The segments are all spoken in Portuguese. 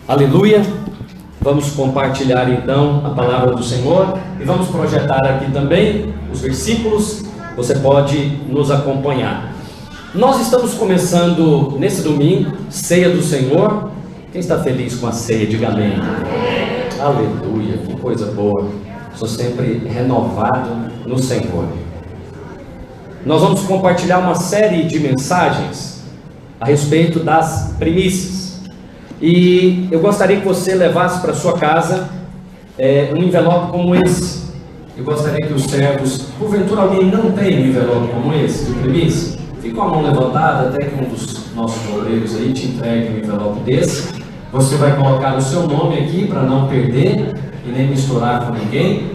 Aleluia! Vamos compartilhar então a palavra do Senhor e vamos projetar aqui também os versículos. Você pode nos acompanhar. Nós estamos começando nesse domingo, ceia do Senhor. Quem está feliz com a ceia, diga amém. Aleluia, que coisa boa. Sou sempre renovado no Senhor. Nós vamos compartilhar uma série de mensagens a respeito das primícias. E eu gostaria que você levasse para sua casa um envelope como esse. Eu gostaria que os servos, porventura alguém não tem um envelope como esse, de primícia, fique com a mão levantada até que um dos nossos obreiros aí te entregue um envelope desse. Você vai colocar o seu nome aqui para não perder e nem misturar com ninguém.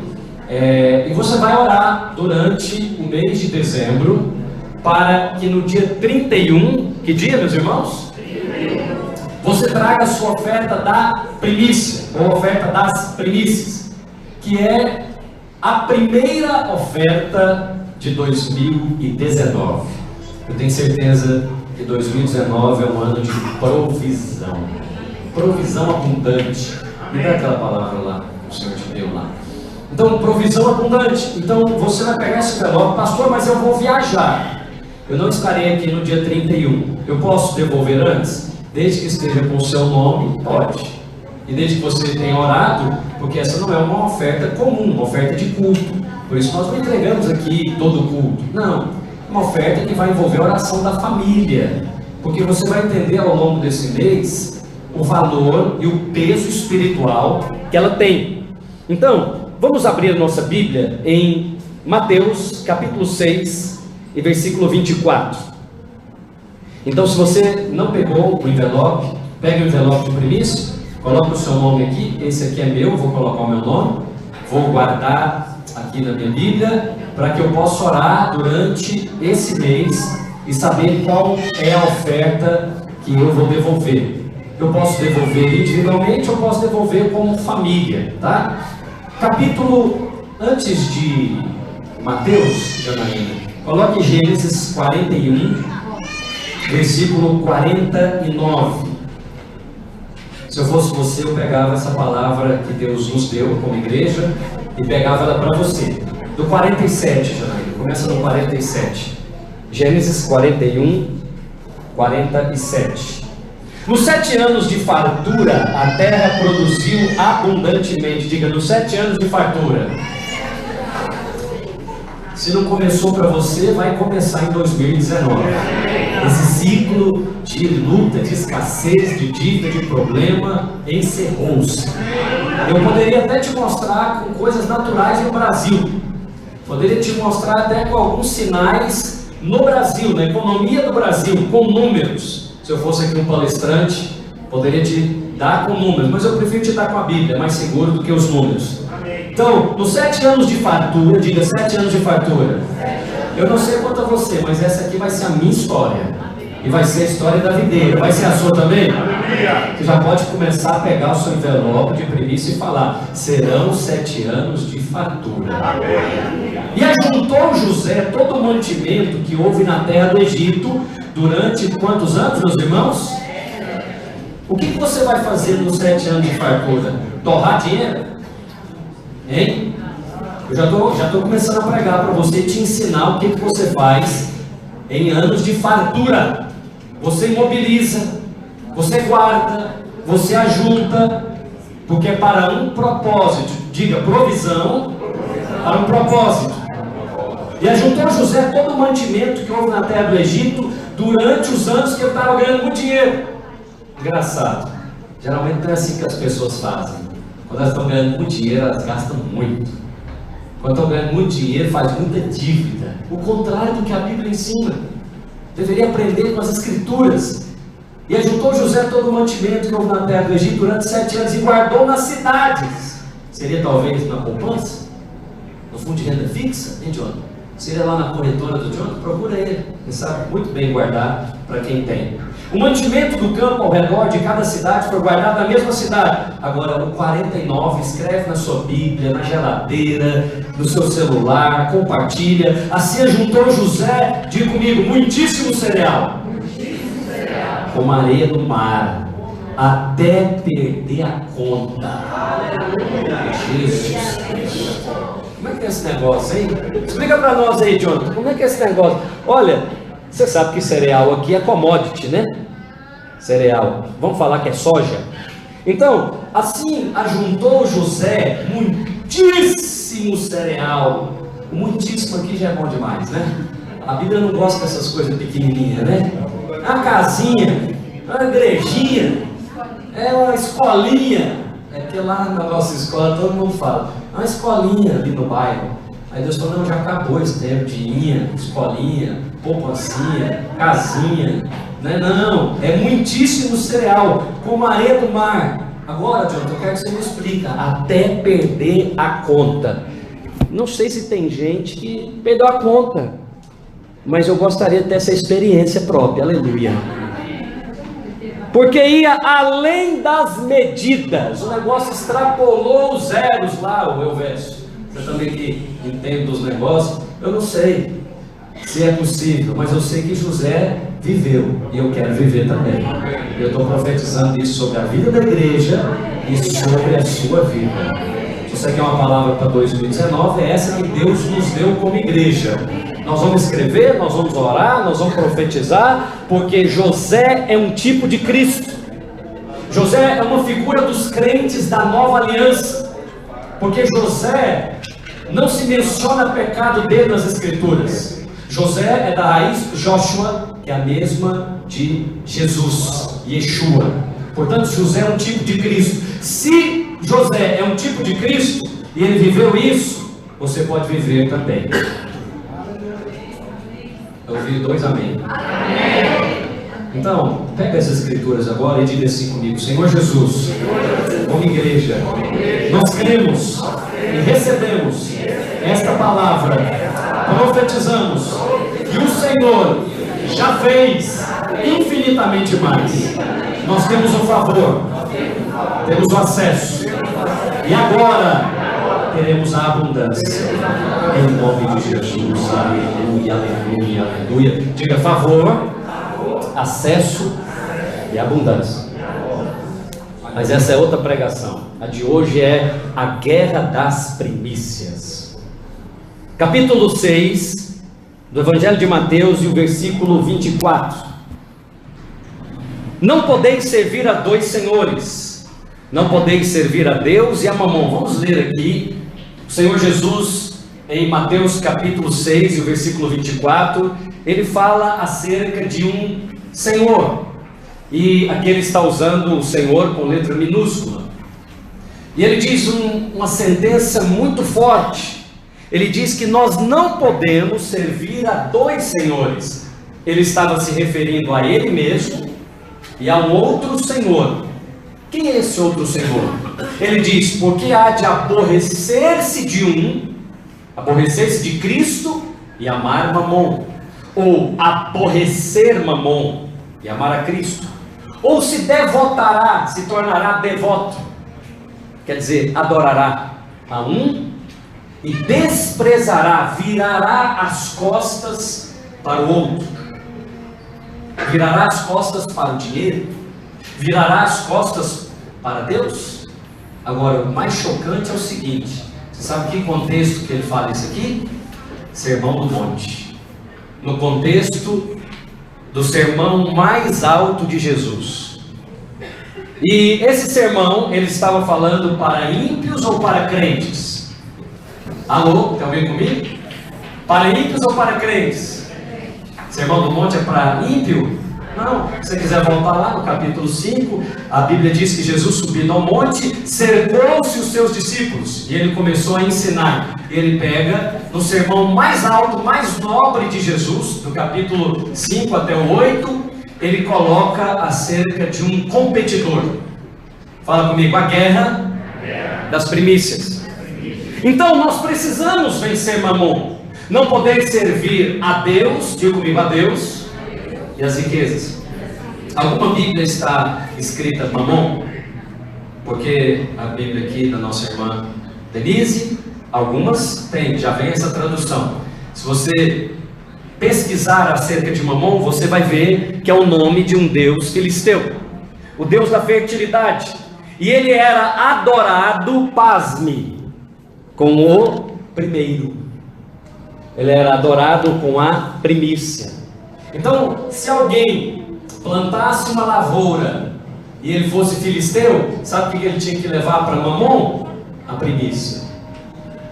E você vai orar durante o mês de dezembro para que no dia 31, que dia, meus irmãos? Você traga a sua oferta da primícia, ou oferta das primícias, que é a primeira oferta de 2019. Eu tenho certeza que 2019 é um ano de provisão. Provisão abundante. Me dá aquela palavra lá que o Senhor te deu lá. Então, provisão abundante. Então, você vai pegar esse envelope, pastor, mas eu vou viajar. Eu não estarei aqui no dia 31. Eu posso devolver antes? Desde que esteja com o seu nome, pode. E desde que você tenha orado, porque essa não é uma oferta comum, uma oferta de culto. Por isso nós não entregamos aqui todo o culto. Não, uma oferta que vai envolver a oração da família. Porque você vai entender ao longo desse mês o valor e o peso espiritual que ela tem. Então, vamos abrir a nossa Bíblia em Mateus capítulo 6 e versículo 24. Então, se você não pegou o envelope, pegue o envelope de primícia, coloque o seu nome aqui. Esse aqui é meu, vou colocar o meu nome, vou guardar aqui na minha Bíblia, para que eu possa orar durante esse mês e saber qual é a oferta que eu vou devolver. Eu posso devolver individualmente, eu posso devolver como família, tá? Capítulo, antes de Mateus, Janaína, coloque Gênesis 41, versículo 49. Se eu fosse você, eu pegava essa palavra que Deus nos deu como igreja e pegava ela para você. Do 47, Janaína, começa no 47. Gênesis 41, 47. Nos 7 anos de fartura, a terra produziu abundantemente. Diga, nos 7 anos de fartura. Se não começou para você, vai começar em 2019. Esse ciclo de luta, de escassez, de dívida, de problema, encerrou-se. Eu poderia até te mostrar com coisas naturais no Brasil. Poderia te mostrar até com alguns sinais no Brasil, na economia do Brasil, com números. Se eu fosse aqui um palestrante, poderia te dar com números, mas eu prefiro te dar com a Bíblia, é mais seguro do que os números. Então, nos 7 anos de fartura, diga 7 anos de fartura. Eu não sei quanto a você, mas essa aqui vai ser a minha história. E vai ser a história da videira. Vai ser a sua também? Você já pode começar a pegar o seu envelope de primícia e falar: serão 7 anos de fartura. E ajuntou José todo o mantimento que houve na terra do Egito durante quantos anos, meus irmãos? O que você vai fazer nos 7 anos de fartura? Torrar dinheiro? Hein? Eu já estou começando a pregar para você e te ensinar o que você faz em anos de fartura. Você imobiliza, você guarda, você ajunta, porque é para um propósito. Diga, provisão para um propósito. E ajuntou José todo o mantimento que houve na terra do Egito durante os anos que ele estava ganhando muito dinheiro. Engraçado, geralmente não é assim que as pessoas fazem. Quando elas estão ganhando muito dinheiro, elas gastam muito. Quando estão ganhando muito dinheiro, faz muita dívida. O contrário do que a Bíblia ensina. Deveria aprender com as Escrituras. E ajuntou José todo o mantimento que houve na terra do Egito durante 7 anos e guardou nas cidades. Seria talvez na poupança? No fundo de renda fixa? Hein, John? Seria lá na corretora do John? Procura ele. Ele sabe muito bem guardar para quem tem. O mantimento do campo ao redor de cada cidade foi guardado na mesma cidade. Agora, o 49, escreve na sua Bíblia, na geladeira, no seu celular, compartilha. Assim ajuntou José, diga comigo, muitíssimo cereal. Como a areia do mar. até perder a conta. Jesus. Como é que é esse negócio, hein? Explica para nós aí, Jonathan, como é que é esse negócio? Olha, você sabe que cereal aqui é commodity, né? Cereal, vamos falar que é soja. Então, assim ajuntou José muitíssimo cereal. O muitíssimo aqui já é bom demais, né? A Bíblia não gosta dessas coisas pequenininhas, né? Uma casinha, uma igrejinha, é uma escolinha. É que lá na nossa escola todo mundo fala, uma escolinha ali no bairro. Aí Deus falou, não, já acabou esse tempo de inha, escolinha, poupancinha, casinha. Não, é muitíssimo cereal, como a areia do mar. Agora, Jonathan, eu quero que você me explique, até perder a conta. Não sei se tem gente que perdeu a conta, mas eu gostaria de ter essa experiência própria, aleluia. Porque ia além das medidas, o negócio extrapolou os zeros lá, o Elvésio. Você também que entende dos negócios, eu não sei se é possível, mas eu sei que José viveu, e eu quero viver também. Eu estou profetizando isso sobre a vida da igreja e sobre a sua vida. Se você quer uma palavra para 2019, é essa que Deus nos deu como igreja. Nós vamos escrever, nós vamos orar, nós vamos profetizar, porque José é um tipo de Cristo. José é uma figura dos crentes da nova aliança, porque José não se menciona pecado dele nas escrituras. José é da raiz Joshua, que é a mesma de Jesus, Yeshua. Portanto, José é um tipo de Cristo. Se José é um tipo de Cristo e ele viveu isso, você pode viver também. Eu ouvi 2 amém. Então, pega as escrituras agora e diga assim comigo: Senhor Jesus, como igreja, nós cremos e recebemos esta palavra, profetizamos que o Senhor já fez infinitamente mais. Nós temos o favor, temos o acesso, e agora teremos a abundância, em nome de Jesus. Aleluia, aleluia, aleluia. Diga favor, acesso e abundância. Mas essa é outra pregação. A de hoje é a guerra das primícias. Capítulo 6 do Evangelho de Mateus, e o versículo 24. Não podeis servir a 2 senhores, não podeis servir a Deus e a Mamon. Vamos ler aqui o Senhor Jesus em Mateus capítulo 6 e o versículo 24. Ele fala acerca de um Senhor, e aqui ele está usando o Senhor com letra minúscula, e ele diz uma sentença muito forte. Ele diz que nós não podemos servir a 2 senhores. Ele estava se referindo a ele mesmo e a um outro Senhor. Quem é esse outro Senhor? Ele diz, porque há de aborrecer-se de um, aborrecer-se de Cristo e amar Mamon, ou aborrecer Mamon e amar a Cristo, ou se devotará, se tornará devoto, quer dizer, adorará a um e desprezará, virará as costas para o outro. Virará as costas para o dinheiro, virará as costas para Deus. Agora, o mais chocante é o seguinte: você sabe que contexto que ele fala isso aqui? Sermão do Monte. No contexto do sermão mais alto de Jesus. E esse sermão, ele estava falando para ímpios ou para crentes? Alô, tem alguém comigo? Para ímpios ou para crentes? Sermão do Monte é para ímpio? Não, se você quiser voltar lá no capítulo 5, a Bíblia diz que Jesus, subindo ao monte, cercou-se os seus discípulos, e ele começou a ensinar. Ele pega no sermão mais alto, mais nobre de Jesus, do capítulo 5 até o 8, ele coloca acerca de um competidor. Fala comigo, a guerra das primícias. Então nós precisamos vencer Mamon. Não poder servir a Deus, diga comigo, a Deus e as riquezas. Alguma Bíblia está escrita Mamon? Porque a Bíblia aqui da nossa irmã Denise, algumas tem, já vem essa tradução. Se você pesquisar acerca de Mamon, você vai ver que é o nome de um deus filisteu. o Deus da fertilidade. E ele era adorado, pasme, com o primeiro. Ele era adorado com a primícia. Então, se alguém plantasse uma lavoura e ele fosse filisteu, sabe o que ele tinha que levar para Mamon? A primícia.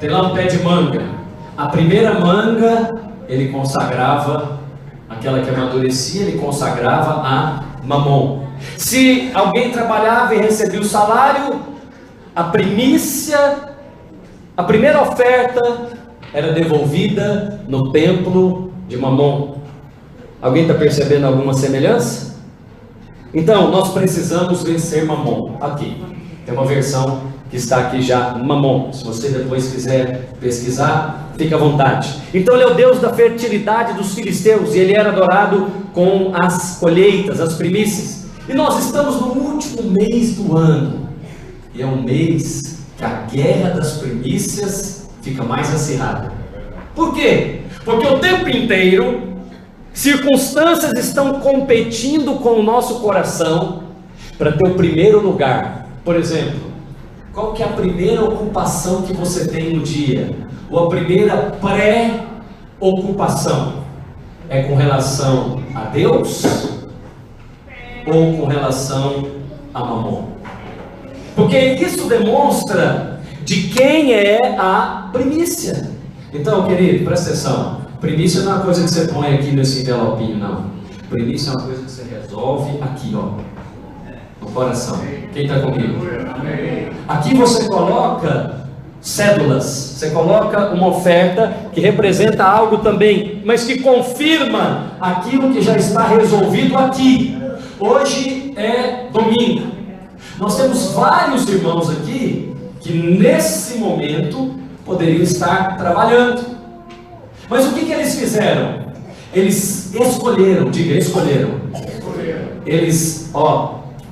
Tem lá um pé de manga. A primeira manga ele consagrava, aquela que amadurecia, ele consagrava a Mamon. Se alguém trabalhava e recebia o salário, a primícia, a primeira oferta era devolvida no templo de Mamon. Alguém está percebendo alguma semelhança? Então, nós precisamos vencer Mamon. Aqui, tem uma versão que está aqui já, Mamon. Se você depois quiser pesquisar, fique à vontade. Então ele é o Deus da fertilidade dos filisteus, e ele era adorado com as colheitas, as primícias. E nós estamos no último mês do ano, e é um mês que a guerra das primícias fica mais acirrada. Por quê? Porque o tempo inteiro circunstâncias estão competindo com o nosso coração para ter o primeiro lugar. Por exemplo, qual que é a primeira ocupação que você tem no dia? Ou a primeira pré-ocupação? É com relação a Deus ou com relação a Mamon? Porque isso demonstra de quem é a primícia. Então, querido, presta atenção. Primícia não é uma coisa que você põe aqui nesse envelopinho, não. Primícia é uma coisa que você resolve aqui, ó, no coração. Quem está comigo? Aqui você coloca cédulas, você coloca uma oferta que representa algo também, mas que confirma aquilo que já está resolvido aqui. Hoje é domingo. Nós temos vários irmãos aqui que nesse momento poderiam estar trabalhando. Mas o que eles fizeram? Eles escolheram, diga, escolheram. Eles,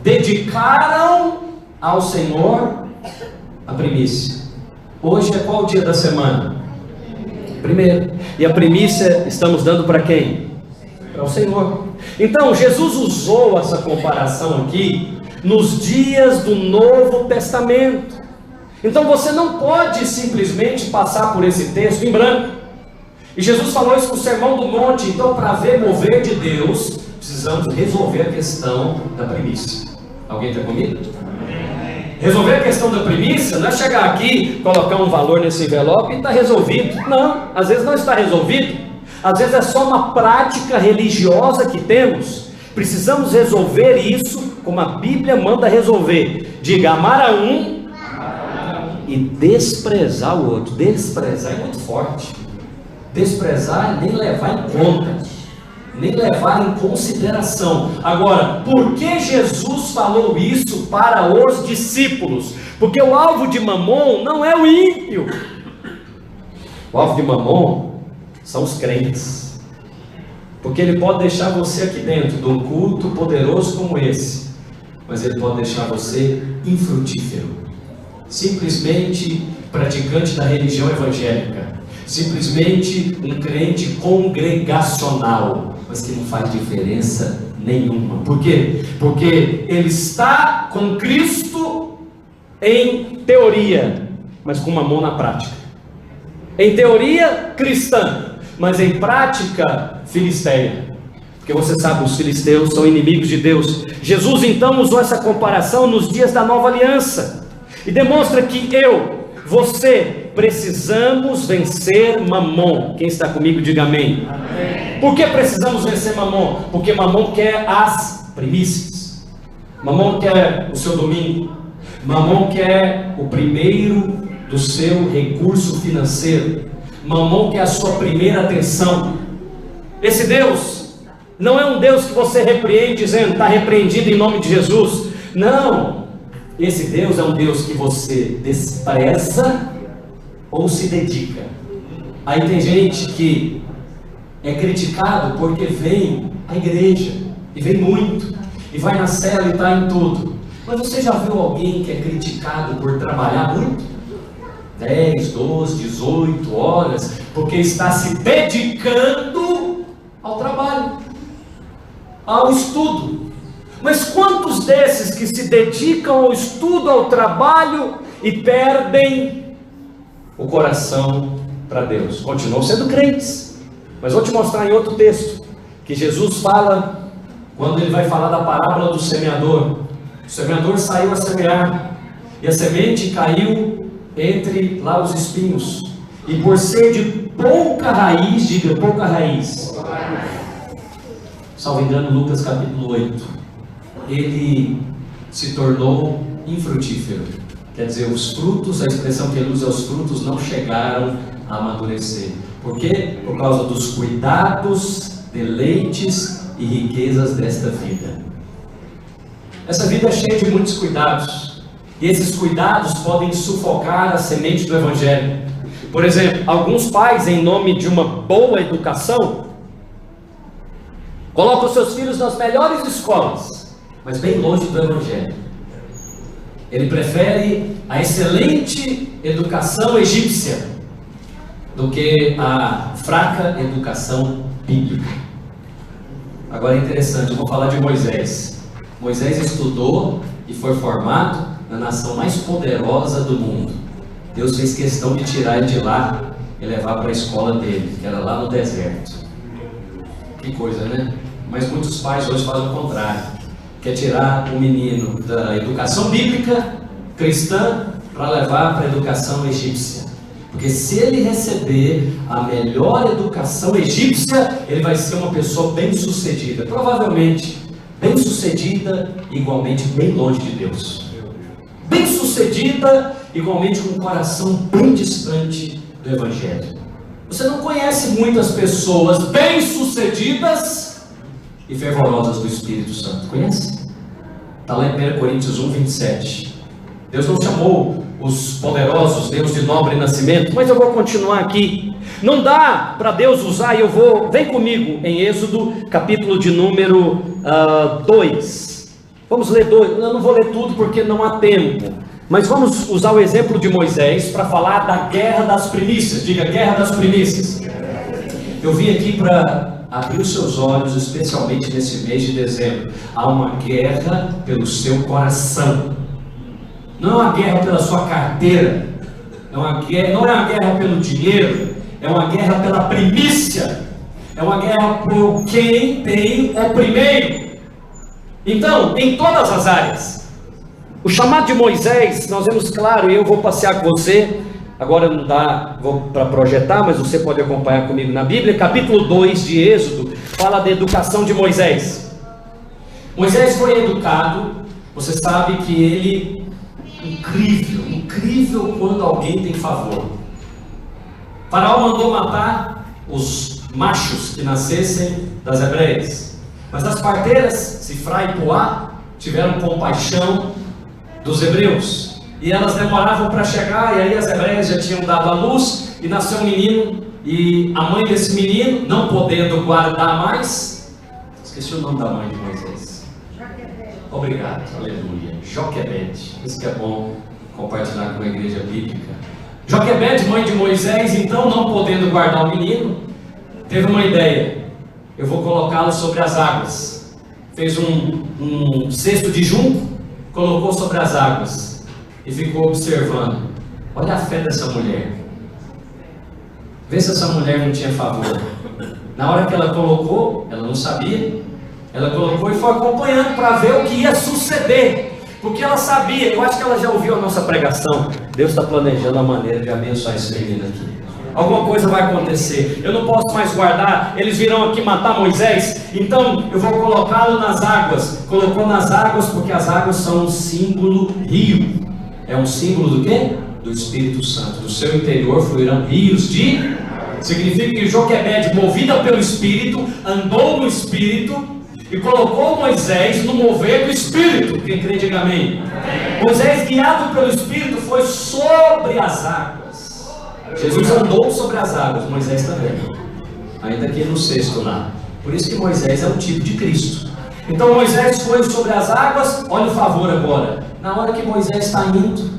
dedicaram ao Senhor a primícia. Hoje é qual dia da semana? Primeiro. E a primícia estamos dando para quem? Para o Senhor. Então Jesus usou essa comparação aqui nos dias do Novo Testamento. Então você não pode simplesmente passar por esse texto em branco. E Jesus falou isso no Sermão do Monte. Então, para ver mover de Deus, precisamos resolver a questão da primícia. Alguém está comigo? Resolver a questão da primícia não é chegar aqui, colocar um valor nesse envelope e está resolvido. Não, às vezes não está resolvido. Às vezes é só uma prática religiosa que temos. Precisamos resolver isso como a Bíblia manda resolver. Diga, amar a um e desprezar o outro. Desprezar é muito forte. Desprezar é nem levar em conta, nem levar em consideração. Agora, por que Jesus falou isso para os discípulos? Porque o alvo de Mamon não é o ímpio. O alvo de Mamon são os crentes. Porque ele pode deixar você aqui dentro de um culto poderoso como esse, mas ele pode deixar você infrutífero, simplesmente praticante da religião evangélica, simplesmente um crente congregacional, mas que não faz diferença nenhuma. Por quê? Porque ele está com Cristo em teoria, mas com Mamon na prática. Em teoria cristã, mas em prática filisteia. Porque você sabe, os filisteus são inimigos de Deus. Jesus então usou essa comparação nos dias da nova aliança e demonstra que você precisamos vencer Mamon. Quem está comigo, diga amém. Amém. Por que precisamos vencer Mamon? Porque Mamon quer as primícias. Mamon quer o seu domingo. Mamon quer o primeiro do seu recurso financeiro. Mamon quer a sua primeira atenção. Esse Deus não é um Deus que você repreende dizendo, está repreendido em nome de Jesus. Não. Esse Deus é um Deus que você despreza ou se dedica. Aí tem gente que é criticado porque vem à igreja, e vem muito, e vai na cela e está em tudo. Mas você já viu alguém que é criticado por trabalhar muito? 10, 12, 18 horas, porque está se dedicando ao trabalho, ao estudo. Mas quantos desses que se dedicam ao estudo, ao trabalho e perdem o coração para Deus? Continuam sendo crentes, mas vou te mostrar em outro texto, que Jesus fala, quando ele vai falar da parábola do semeador. O semeador saiu a semear, e a semente caiu entre lá os espinhos, e por ser de pouca raiz, diga pouca raiz, salvo engano Lucas capítulo 8, ele se tornou infrutífero. Quer dizer, os frutos, a expressão que ele usa, os frutos não chegaram a amadurecer. Por quê? Por causa dos cuidados, deleites e riquezas desta vida. Essa vida é cheia de muitos cuidados, e esses cuidados podem sufocar a semente do Evangelho. Por exemplo, alguns pais, em nome de uma boa educação, colocam seus filhos nas melhores escolas, mas bem longe do Evangelho. Ele prefere a excelente educação egípcia do que a fraca educação bíblica. Agora é interessante, eu vou falar de Moisés. Moisés estudou e foi formado na nação mais poderosa do mundo. Deus fez questão de tirar ele de lá e levar para a escola dele, que era lá no deserto. Que coisa, né? Mas muitos pais hoje fazem o contrário. Quer tirar o menino da educação bíblica cristã para levar para a educação egípcia. Porque se ele receber a melhor educação egípcia, ele vai ser uma pessoa bem sucedida. Provavelmente bem sucedida, igualmente bem longe de Deus. Bem sucedida, igualmente com um coração bem distante do Evangelho. Você não conhece muitas pessoas bem sucedidas e fervorosas do Espírito Santo, conhece? Está lá em 1 Coríntios 1, 27. Deus não chamou os poderosos, Deus de nobre nascimento, mas eu vou continuar aqui. Não dá para Deus usar, e vem comigo em Êxodo, capítulo de número 2. Vamos ler 2, eu não vou ler tudo porque não há tempo, mas vamos usar o exemplo de Moisés para falar da guerra das primícias. Diga, guerra das primícias. Eu vim aqui para abrir os seus olhos, especialmente nesse mês de dezembro. Há uma guerra pelo seu coração. Não é uma guerra pela sua carteira, não é uma guerra pelo dinheiro, é uma guerra pela primícia, é uma guerra por quem tem o primeiro. Então, em todas as áreas, o chamado de Moisés, nós vemos claro, e eu vou passear com você, agora não dá para projetar, mas você pode acompanhar comigo na Bíblia, capítulo 2 de Êxodo, fala da educação de Moisés. Moisés foi educado, você sabe que ele... Incrível quando alguém tem favor. Faraó mandou matar os machos que nascessem das hebreias, mas as parteiras, Sifrá e Puá, tiveram compaixão dos hebreus, e elas demoravam para chegar, e aí as hebreias já tinham dado à luz, e nasceu um menino, e a mãe desse menino, não podendo guardar mais, esqueci o nome da mãe de Moisés. Obrigado, aleluia. Joquebede, isso que é bom compartilhar com a igreja bíblica. Joquebede, mãe de Moisés, então, não podendo guardar o menino, teve uma ideia: eu vou colocá-lo sobre as águas. Fez um cesto de junco, colocou sobre as águas e ficou observando. Olha a fé dessa mulher. Vê se essa mulher não tinha favor. Na hora que ela colocou, ela não sabia, ela colocou e foi acompanhando para ver o que ia suceder, porque ela sabia. Eu acho que ela já ouviu a nossa pregação. Deus está planejando a maneira de abençoar esse menino aqui. Alguma coisa vai acontecer. Eu não posso mais guardar. Eles virão aqui matar Moisés, então eu vou colocá-lo nas águas. Colocou nas águas porque as águas são um símbolo rio. É um símbolo do quê? Do Espírito Santo. Do seu interior fluirão rios de... Significa que Joquebede, movida pelo Espírito, andou no Espírito e colocou Moisés no mover do Espírito. Quem crê, diga amém. Moisés, guiado pelo Espírito, foi sobre as águas. Jesus andou sobre as águas, Moisés também, ainda que no cesto lá. Por isso que Moisés é um tipo de Cristo. Então Moisés foi sobre as águas. Olha o favor agora. Na hora que Moisés está indo,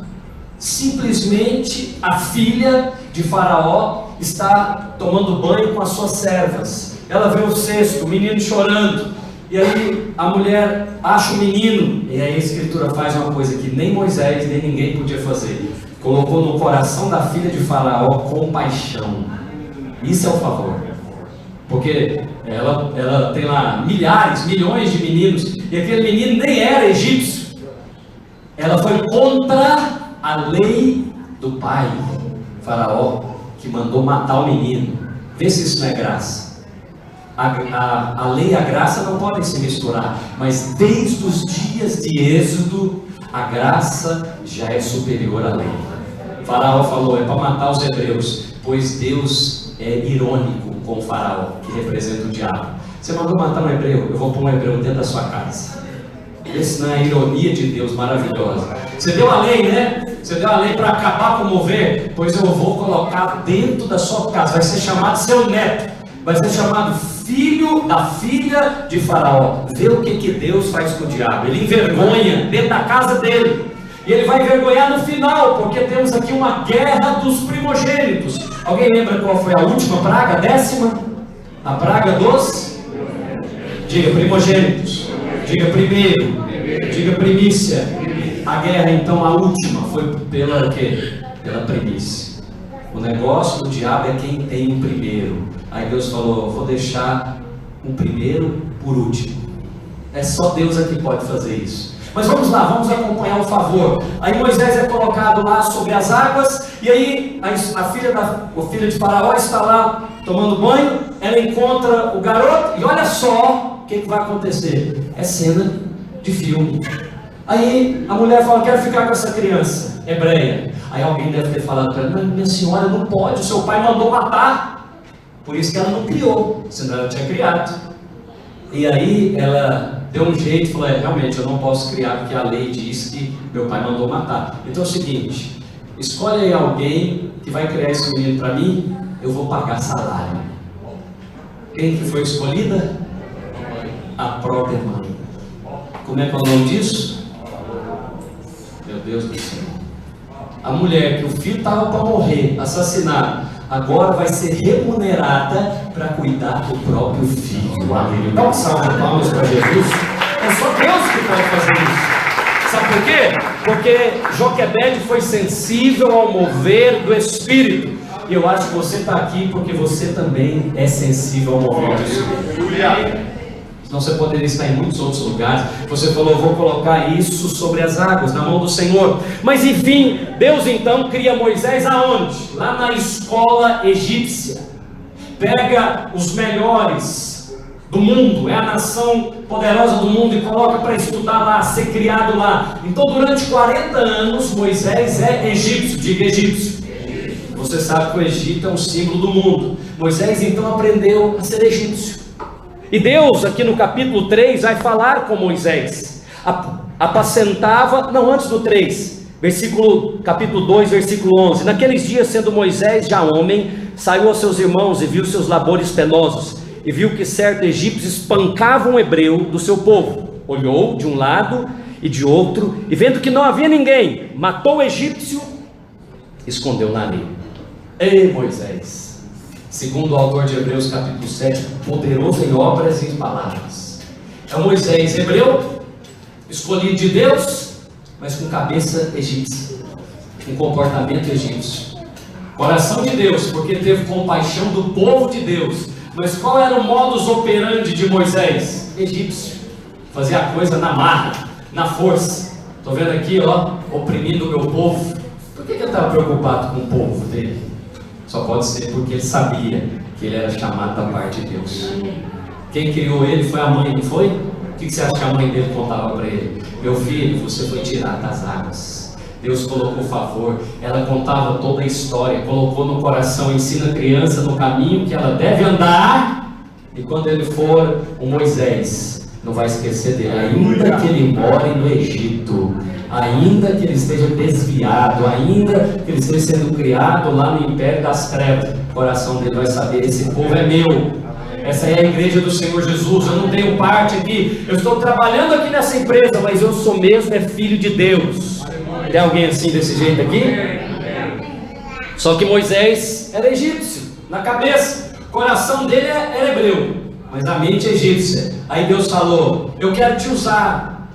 simplesmente a filha de Faraó está tomando banho com as suas servas. Ela vê o cesto, o menino chorando. E aí a mulher acha o menino, e aí a Escritura faz uma coisa que nem Moisés nem ninguém podia fazer: colocou no coração da filha de Faraó compaixão. Isso é o favor, porque ela tem lá milhares, milhões de meninos, e aquele menino nem era egípcio. Ela foi contra a lei do pai Faraó, que mandou matar o menino. Vê se isso não é graça. A lei e a graça não podem se misturar, mas desde os dias de Êxodo, a graça já é superior à lei. Faraó falou: é para matar os hebreus, pois Deus é irônico com o Faraó, que representa o diabo. Você mandou matar um hebreu, eu vou pôr um hebreu dentro da sua casa. Esse não é a ironia de Deus maravilhosa. Você deu a lei, né? Você deu a lei para acabar com o mover, pois eu vou colocar dentro da sua casa. Vai ser chamado seu neto, vai ser chamado filho da filha de Faraó. Vê o que Deus faz com o diabo. Ele envergonha dentro da casa dele, e ele vai envergonhar no final, porque temos aqui uma guerra dos primogênitos. Alguém lembra qual foi a última praga? A 10ª? A praga dos? Diga primogênitos. Diga primeiro. Diga primícia. A guerra, então, a última, foi pela quê? Pela primícia. O negócio do diabo é quem tem o primeiro. Aí Deus falou: vou deixar o primeiro por último. É só Deus que pode fazer isso. Mas vamos lá, vamos acompanhar o favor. Aí Moisés é colocado lá sobre as águas, e aí a filha de Faraó está lá tomando banho. Ela encontra o garoto, e olha só o que vai acontecer. É cena de filme. Aí a mulher fala: quero ficar com essa criança hebreia. Aí alguém deve ter falado para ela: minha senhora, não pode, o seu pai mandou matar. Por isso que ela não criou, senão ela tinha criado. E aí ela deu um jeito e falou: realmente eu não posso criar, porque a lei diz que meu pai mandou matar. Então é o seguinte: escolhe aí alguém que vai criar esse menino para mim, eu vou pagar salário. Quem que foi escolhida? A própria mãe. Como é que é o nome disso? Meu Deus do céu. A mulher que o filho estava para morrer, assassinado, agora vai ser remunerada para cuidar do próprio filho. Aleluia. Dá um salve de palmas para Jesus. É só Deus que pode fazer isso. Sabe por quê? Porque Joquebede foi sensível ao mover do Espírito. E eu acho que você está aqui porque você também é sensível ao mover do Espírito. Senão você poderia estar em muitos outros lugares. Você falou: vou colocar isso sobre as águas, na mão do Senhor. Mas enfim, Deus então cria Moisés aonde? Lá na escola egípcia. Pega os melhores do mundo, é a nação poderosa do mundo, e coloca para estudar lá, ser criado lá. Então durante 40 anos Moisés é egípcio. Diga egípcio. Você sabe que o Egito é um símbolo do mundo. Moisés então aprendeu a ser egípcio. E Deus aqui no capítulo 3 vai falar com Moisés. Apacentava, não, antes do 3, capítulo 2, versículo 11. Naqueles dias, sendo Moisés já homem, saiu aos seus irmãos e viu seus labores penosos, e viu que certo egípcio espancava um hebreu do seu povo. Olhou de um lado e de outro, e vendo que não havia ninguém, matou o egípcio, escondeu na areia. Ei, Moisés! Segundo o autor de Hebreus capítulo 7, poderoso em obras e em palavras. É Moisés hebreu, escolhido de Deus, mas com cabeça egípcia, com comportamento egípcio. Coração de Deus, porque teve compaixão do povo de Deus. Mas qual era o modus operandi de Moisés? Egípcio. Fazia a coisa na marra, na força. Estou vendo aqui, ó, oprimindo o meu povo. Por que ele estava preocupado com o povo dele? Só pode ser porque ele sabia que ele era chamado da parte de Deus. Quem criou ele foi a mãe, não foi? O que você acha que a mãe dele contava para ele? Meu filho, você foi tirado das águas. Deus colocou favor. Ela contava toda a história, colocou no coração, ensina a criança no caminho que ela deve andar. E quando ele for o Moisés, não vai esquecer dele, ainda que ele more no Egito, ainda que ele esteja desviado, ainda que ele esteja sendo criado lá no império das trevas, o coração dele vai saber: esse povo é meu. Essa é a igreja do Senhor Jesus. Eu não tenho parte aqui, eu estou trabalhando aqui nessa empresa, mas eu sou mesmo filho de Deus. Tem alguém assim desse jeito aqui? Só que Moisés era egípcio na cabeça, o coração dele era hebreu, mas a mente egípcia. Aí Deus falou: eu quero te usar,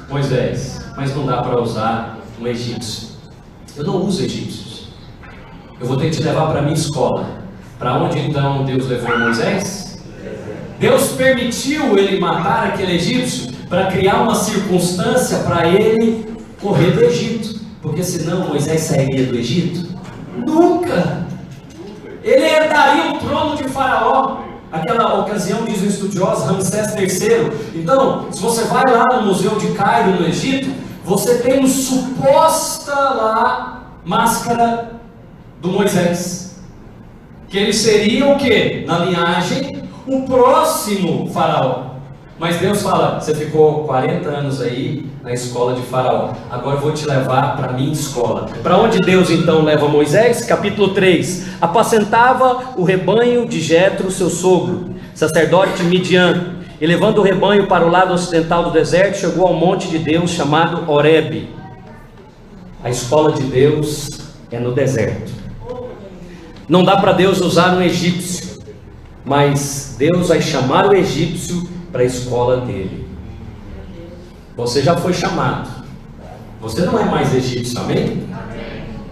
Moisés, mas não dá para usar um egípcio. Eu não uso egípcios. Eu vou ter que te levar para a minha escola. Para onde então Deus levou Moisés? Deus permitiu ele matar aquele egípcio para criar uma circunstância para ele correr do Egito, porque senão Moisés sairia do Egito? Nunca! Ele herdaria o trono de Faraó. Aquela ocasião, diz o estudioso Ramsés III. Então, se você vai lá no Museu de Cairo, no Egito, você tem uma suposta lá máscara do Moisés, que ele seria o quê? Na linhagem, o próximo faraó. Mas Deus fala: você ficou 40 anos aí na escola de Faraó, agora eu vou te levar para a minha escola. Para onde Deus então leva Moisés? Capítulo 3. Apacentava o rebanho de Jetro, seu sogro, sacerdote de Midian, e levando o rebanho para o lado ocidental do deserto, chegou ao monte de Deus chamado Horebe. A escola de Deus é no deserto. Não dá para Deus usar um egípcio, mas Deus vai chamar o egípcio para a escola dele. Você já foi chamado. Você não é mais egípcio, amém?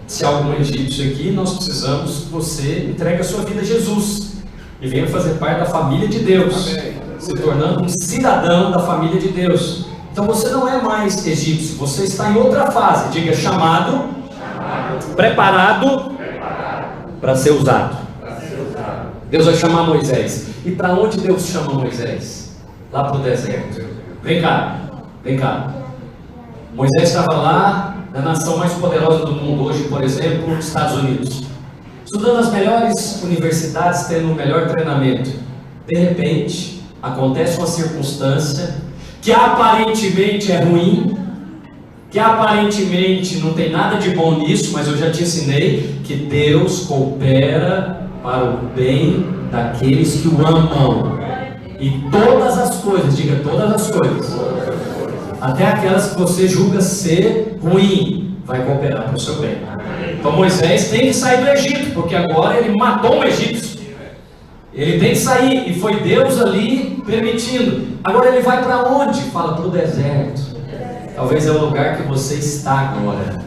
Se há algum egípcio aqui, nós precisamos que você entregue a sua vida a Jesus e venha fazer parte da família de Deus, se tornando um cidadão da família de Deus. Então você não é mais egípcio, você está em outra fase. Diga: chamado, preparado para ser usado. Deus vai chamar Moisés. E para onde Deus chama Moisés? Lá para o deserto. Vem cá, vem cá. Moisés estava lá na nação mais poderosa do mundo hoje, por exemplo, os Estados Unidos, estudando as melhores universidades, tendo o melhor treinamento. De repente, acontece uma circunstância que aparentemente é ruim, que aparentemente não tem nada de bom nisso, mas eu já te ensinei que Deus coopera para o bem daqueles que o amam. E todas as coisas, diga todas as coisas, até aquelas que você julga ser ruim, vai cooperar para o seu bem. Então Moisés tem que sair do Egito, porque agora ele matou um egípcio. Ele tem que sair, e foi Deus ali permitindo. Agora ele vai para onde? Fala: para o deserto. Talvez é o lugar que você está agora.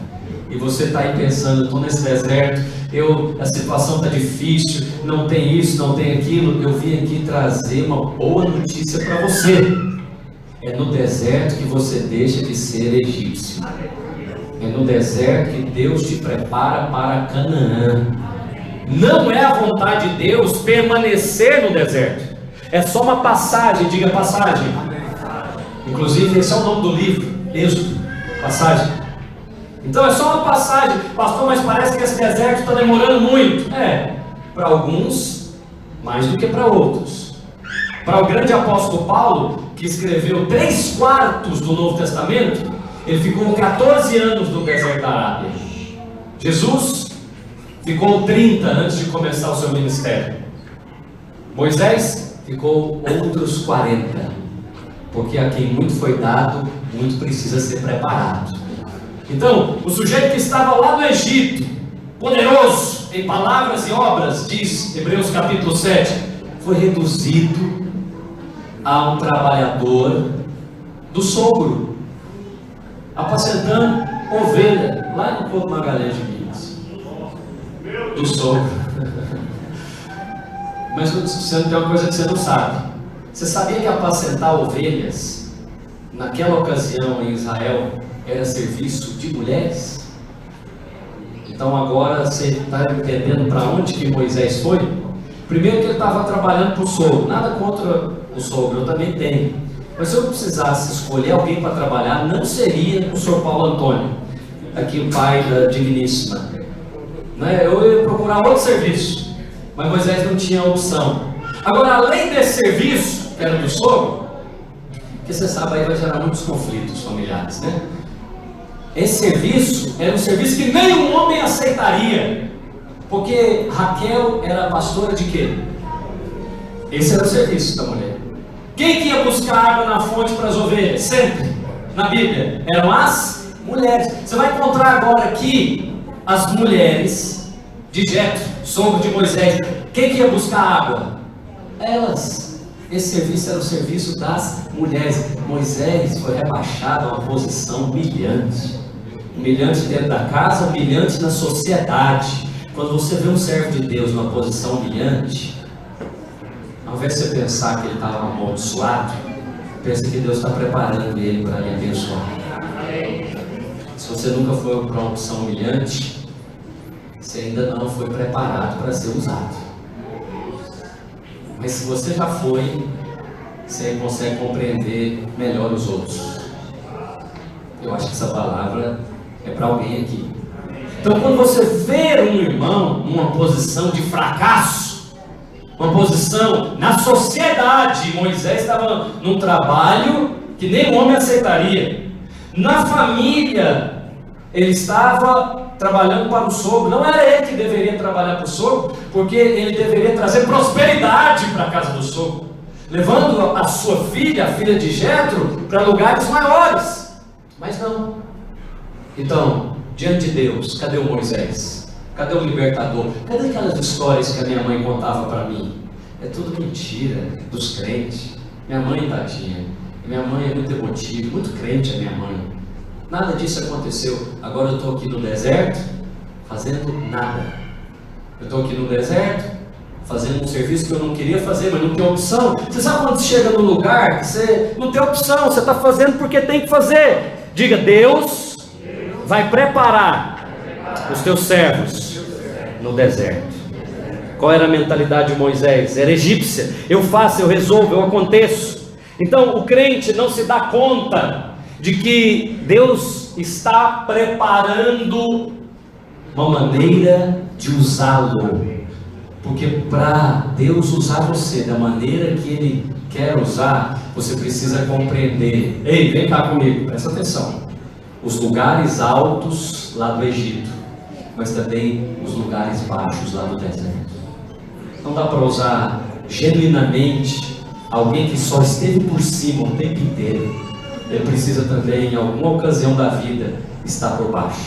E você está aí pensando: estou nesse deserto, a situação está difícil, não tem isso, não tem aquilo. Eu vim aqui trazer uma boa notícia para você. É no deserto que você deixa de ser egípcio. É no deserto que Deus te prepara para Canaã. Não é a vontade de Deus permanecer no deserto. É só uma passagem, diga passagem. Inclusive esse é o nome do livro, Êxodo, passagem. Então é só uma passagem. Pastor, mas parece que esse deserto está demorando muito. Para alguns mais do que para outros. Para o grande apóstolo Paulo, que escreveu 3/4 do Novo Testamento, ele ficou 14 anos no deserto da Arábia. Jesus ficou 30 antes de começar o seu ministério. Moisés ficou outros 40, porque a quem muito foi dado, muito precisa ser preparado. Então, o sujeito que estava lá no Egito, poderoso em palavras e obras, diz Hebreus capítulo 7, foi reduzido a um trabalhador do sogro, apacentando ovelha lá no Porto Magalhães de Minas. Do sogro. Mas você tem uma coisa que você não sabe. Você sabia que apacentar ovelhas naquela ocasião em Israel era serviço de mulheres? Então agora você está entendendo para onde que Moisés foi? Primeiro que ele estava trabalhando para o sogro. Nada contra o sogro, eu também tenho. Mas se eu precisasse escolher alguém para trabalhar, não seria o senhor Paulo Antônio, aqui o pai da digníssima, né? Eu ia procurar outro serviço, mas Moisés não tinha opção. Agora, além desse serviço, que era do sogro, que você sabe aí vai gerar muitos conflitos familiares, né? Esse serviço era um serviço que nenhum homem aceitaria, porque Raquel era pastora de quê? Esse era o serviço da mulher. Quem que ia buscar água na fonte para as ovelhas? Sempre, na Bíblia, eram as mulheres. Você vai encontrar agora aqui as mulheres de Jetro, sogro de Moisés. Quem que ia buscar água? Elas. Esse serviço era o serviço das mulheres. Moisés foi rebaixado a uma posição humilhante. Humilhante dentro da casa, humilhante na sociedade. Quando você vê um servo de Deus numa posição humilhante, ao invés de você pensar que ele estava amaldiçoado, pensa que Deus está preparando ele para lhe abençoar. Se você nunca foi para uma opção humilhante, você ainda não foi preparado para ser usado. Mas se você já foi, você consegue compreender melhor os outros. Eu acho que essa palavra é para alguém aqui. Então, quando você vê um irmão numa posição de fracasso, uma posição na sociedade, Moisés estava num trabalho que nem um homem aceitaria. Na família, ele estava trabalhando para o sogro. Não era ele que deveria trabalhar para o sogro, porque ele deveria trazer prosperidade para a casa do sogro, levando a sua filha, a filha de Jetro, para lugares maiores. Mas não. Então, diante de Deus, cadê o Moisés? Cadê o libertador? Cadê aquelas histórias que a minha mãe contava para mim? É tudo mentira dos crentes. Minha mãe, tadinha, minha mãe é muito emotiva, muito crente a minha mãe. Nada disso aconteceu. Agora eu estou aqui no deserto, fazendo nada. Eu estou aqui no deserto, fazendo um serviço que eu não queria fazer, mas não tem opção. Você sabe quando você chega num lugar que você não tem opção, você está fazendo porque tem que fazer. Diga, Deus vai preparar os teus servos no deserto. Qual era a mentalidade de Moisés? Era egípcia. Eu faço, eu resolvo, eu aconteço. Então o crente não se dá conta de que Deus está preparando uma maneira de usá-lo, porque para Deus usar você da maneira que Ele quer usar, você precisa compreender. Ei, vem cá comigo, presta atenção. Os lugares altos lá do Egito, mas também os lugares baixos lá do deserto. Não dá para usar genuinamente alguém que só esteve por cima o tempo inteiro. Ele precisa também, em alguma ocasião da vida, estar por baixo.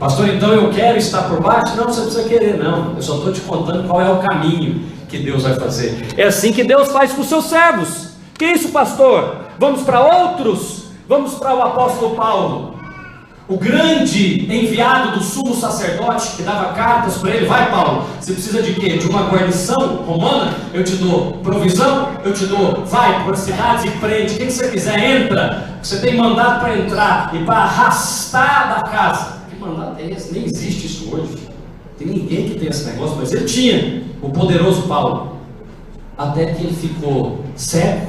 Pastor, então eu quero estar por baixo? Não, você não precisa querer, não. Eu só estou te contando qual é o caminho que Deus vai fazer. É assim que Deus faz com os seus servos. Que isso, pastor? Vamos para outros? Vamos para o apóstolo Paulo, o grande enviado do sumo sacerdote, que dava cartas para ele. Vai, Paulo, você precisa de quê? De uma guarnição romana? Eu te dou provisão, eu te dou, vai para as cidades e prende, o que você quiser, entra. Você tem mandado para entrar e para arrastar da casa. Que mandado é esse? Nem existe isso hoje. Tem ninguém que tem esse negócio, mas ele tinha, o poderoso Paulo. Até que ele ficou cego,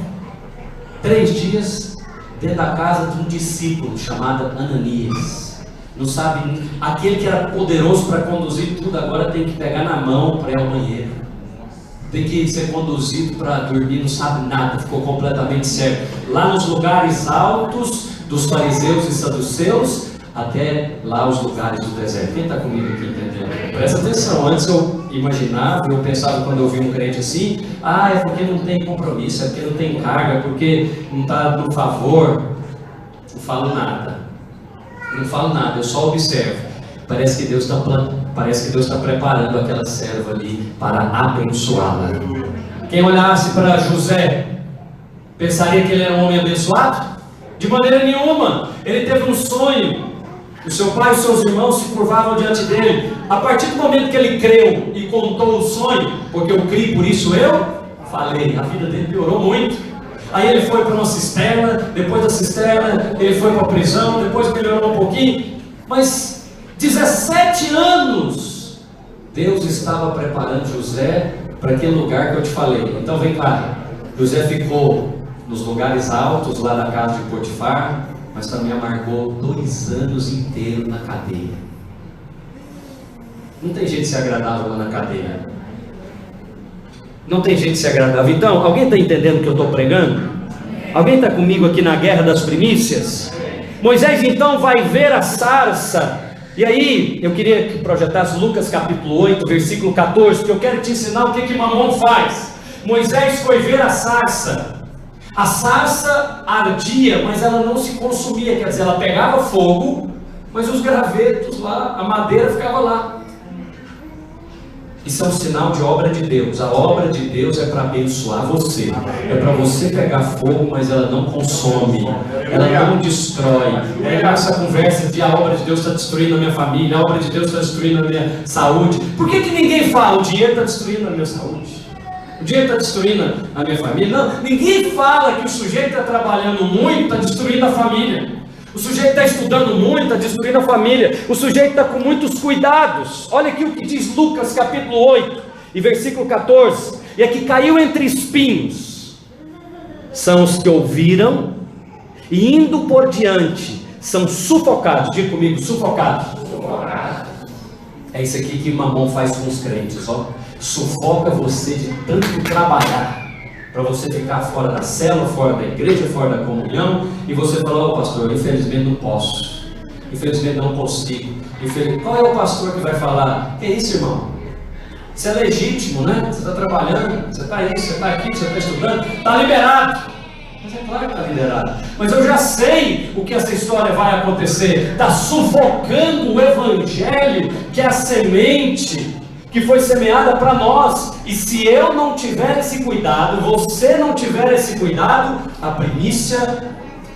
3 dias, dentro da casa de um discípulo chamado Ananias. Não sabe, aquele que era poderoso para conduzir tudo, agora tem que pegar na mão para ir ao banheiro, tem que ser conduzido para dormir, não sabe nada, ficou completamente cego. Lá nos lugares altos dos fariseus e saduceus, até lá os lugares do deserto. Quem está comigo aqui entendendo? Presta atenção. Antes eu imaginava, eu pensava quando eu vi um crente assim, é porque não tem compromisso, é porque não tem carga, é porque não está no favor. Não falo nada, eu só observo. Parece que Deus está preparando aquela serva ali para abençoá-la. Quem olhasse para José pensaria que ele era um homem abençoado? De maneira nenhuma. Ele teve um sonho. O seu pai e os seus irmãos se curvavam diante dele. A partir do momento que ele creu e contou o sonho, porque eu criei, por isso eu falei, a vida dele piorou muito. Aí ele foi para uma cisterna, depois da cisterna ele foi para a prisão, depois melhorou um pouquinho. Mas 17 anos Deus estava preparando José para aquele lugar que eu te falei. Então vem cá, José ficou nos lugares altos lá da casa de Potifar, mas também amargou 2 anos inteiros na cadeia. Não tem jeito de ser agradável lá na cadeia. Não tem jeito de ser agradável. Então, alguém está entendendo o que eu estou pregando? Alguém está comigo aqui na guerra das primícias? Moisés então vai ver a sarça. E aí, eu queria que projetasse Lucas capítulo 8, versículo 14, porque eu quero te ensinar o que Mamon faz. Moisés foi ver a sarça. A sarça ardia, mas ela não se consumia, quer dizer, ela pegava fogo, mas os gravetos lá, a madeira ficava lá. Isso é um sinal de obra de Deus. A obra de Deus é para abençoar você. É para você pegar fogo, mas ela não consome. Ela não destrói. Essa conversa de a obra de Deus está destruindo a minha família, a obra de Deus está destruindo a minha saúde. Por que ninguém fala? O dinheiro está destruindo a minha saúde. O dinheiro está destruindo a minha família. Não, ninguém fala que o sujeito está trabalhando muito, está destruindo a família. O sujeito está estudando muito, está destruindo a família. O sujeito está com muitos cuidados. Olha aqui o que diz Lucas capítulo 8 e versículo 14. E aqui caiu entre espinhos. São os que ouviram e indo por diante são sufocados. Diga comigo, sufocados. É isso aqui que Mamon faz com os crentes, ó. Sufoca você de tanto trabalhar, para você ficar fora da célula, fora da igreja, fora da comunhão, e você fala: "Ô pastor, infelizmente não posso, infelizmente não consigo". Qual é o pastor que vai falar: "Que isso, irmão? Isso é legítimo, né? Você está trabalhando, você está aí, você está aqui, você está estudando, está liberado". Mas é claro que está liberado. Mas eu já sei o que essa história vai acontecer. Está sufocando o evangelho, que é a semente que foi semeada para nós. E se eu não tiver esse cuidado, você não tiver esse cuidado, a primícia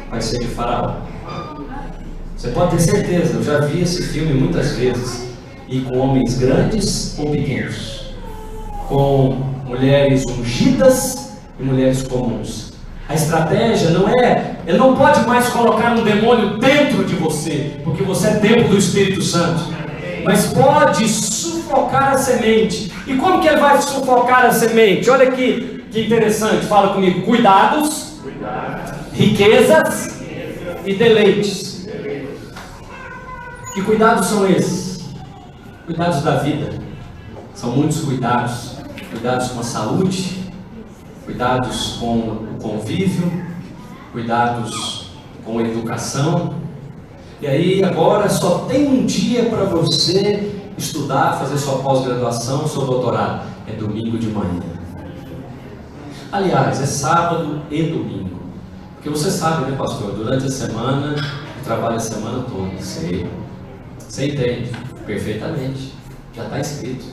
vai ser de Faraó. Você pode ter certeza, eu já vi esse filme muitas vezes, e com homens grandes ou pequenos, com mulheres ungidas e mulheres comuns. A estratégia não é, ele não pode mais colocar um demônio dentro de você, porque você é templo do Espírito Santo, mas pode sufocar a semente. E como que ele vai sufocar a semente? Olha aqui, que interessante, fala comigo: cuidados, riquezas e deleites. Que cuidados são esses? Cuidados da vida. São muitos cuidados. Cuidados com a saúde, cuidados com o convívio, cuidados com a educação. E aí agora só tem um dia para você estudar, fazer sua pós-graduação, seu doutorado. É domingo de manhã. Aliás, é sábado e domingo. Porque você sabe, né, pastor? Durante a semana, eu trabalho a semana toda. Sei. Você entende perfeitamente. Já está escrito.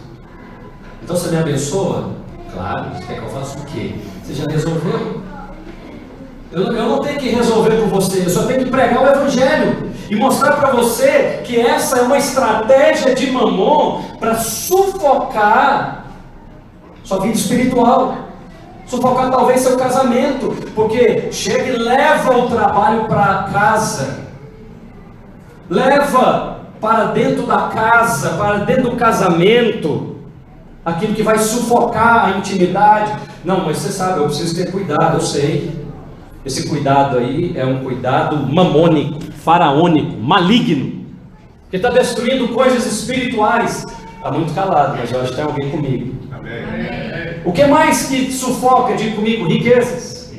Então você me abençoa? Claro. Você quer que eu faça o quê? Você já resolveu? Eu não tenho que resolver por você. Eu só tenho que pregar o evangelho e mostrar para você que essa é uma estratégia de Mamon para sufocar sua vida espiritual, sufocar talvez seu casamento, porque chega e leva o trabalho para casa, leva para dentro da casa, para dentro do casamento, aquilo que vai sufocar a intimidade. Não, mas você sabe, eu preciso ter cuidado, eu sei. Esse cuidado aí é um cuidado mamônico, faraônico, maligno, que está destruindo coisas espirituais. Está muito calado, mas eu acho que tem alguém comigo. Amém. O que mais que sufoca? Diga comigo: riquezas.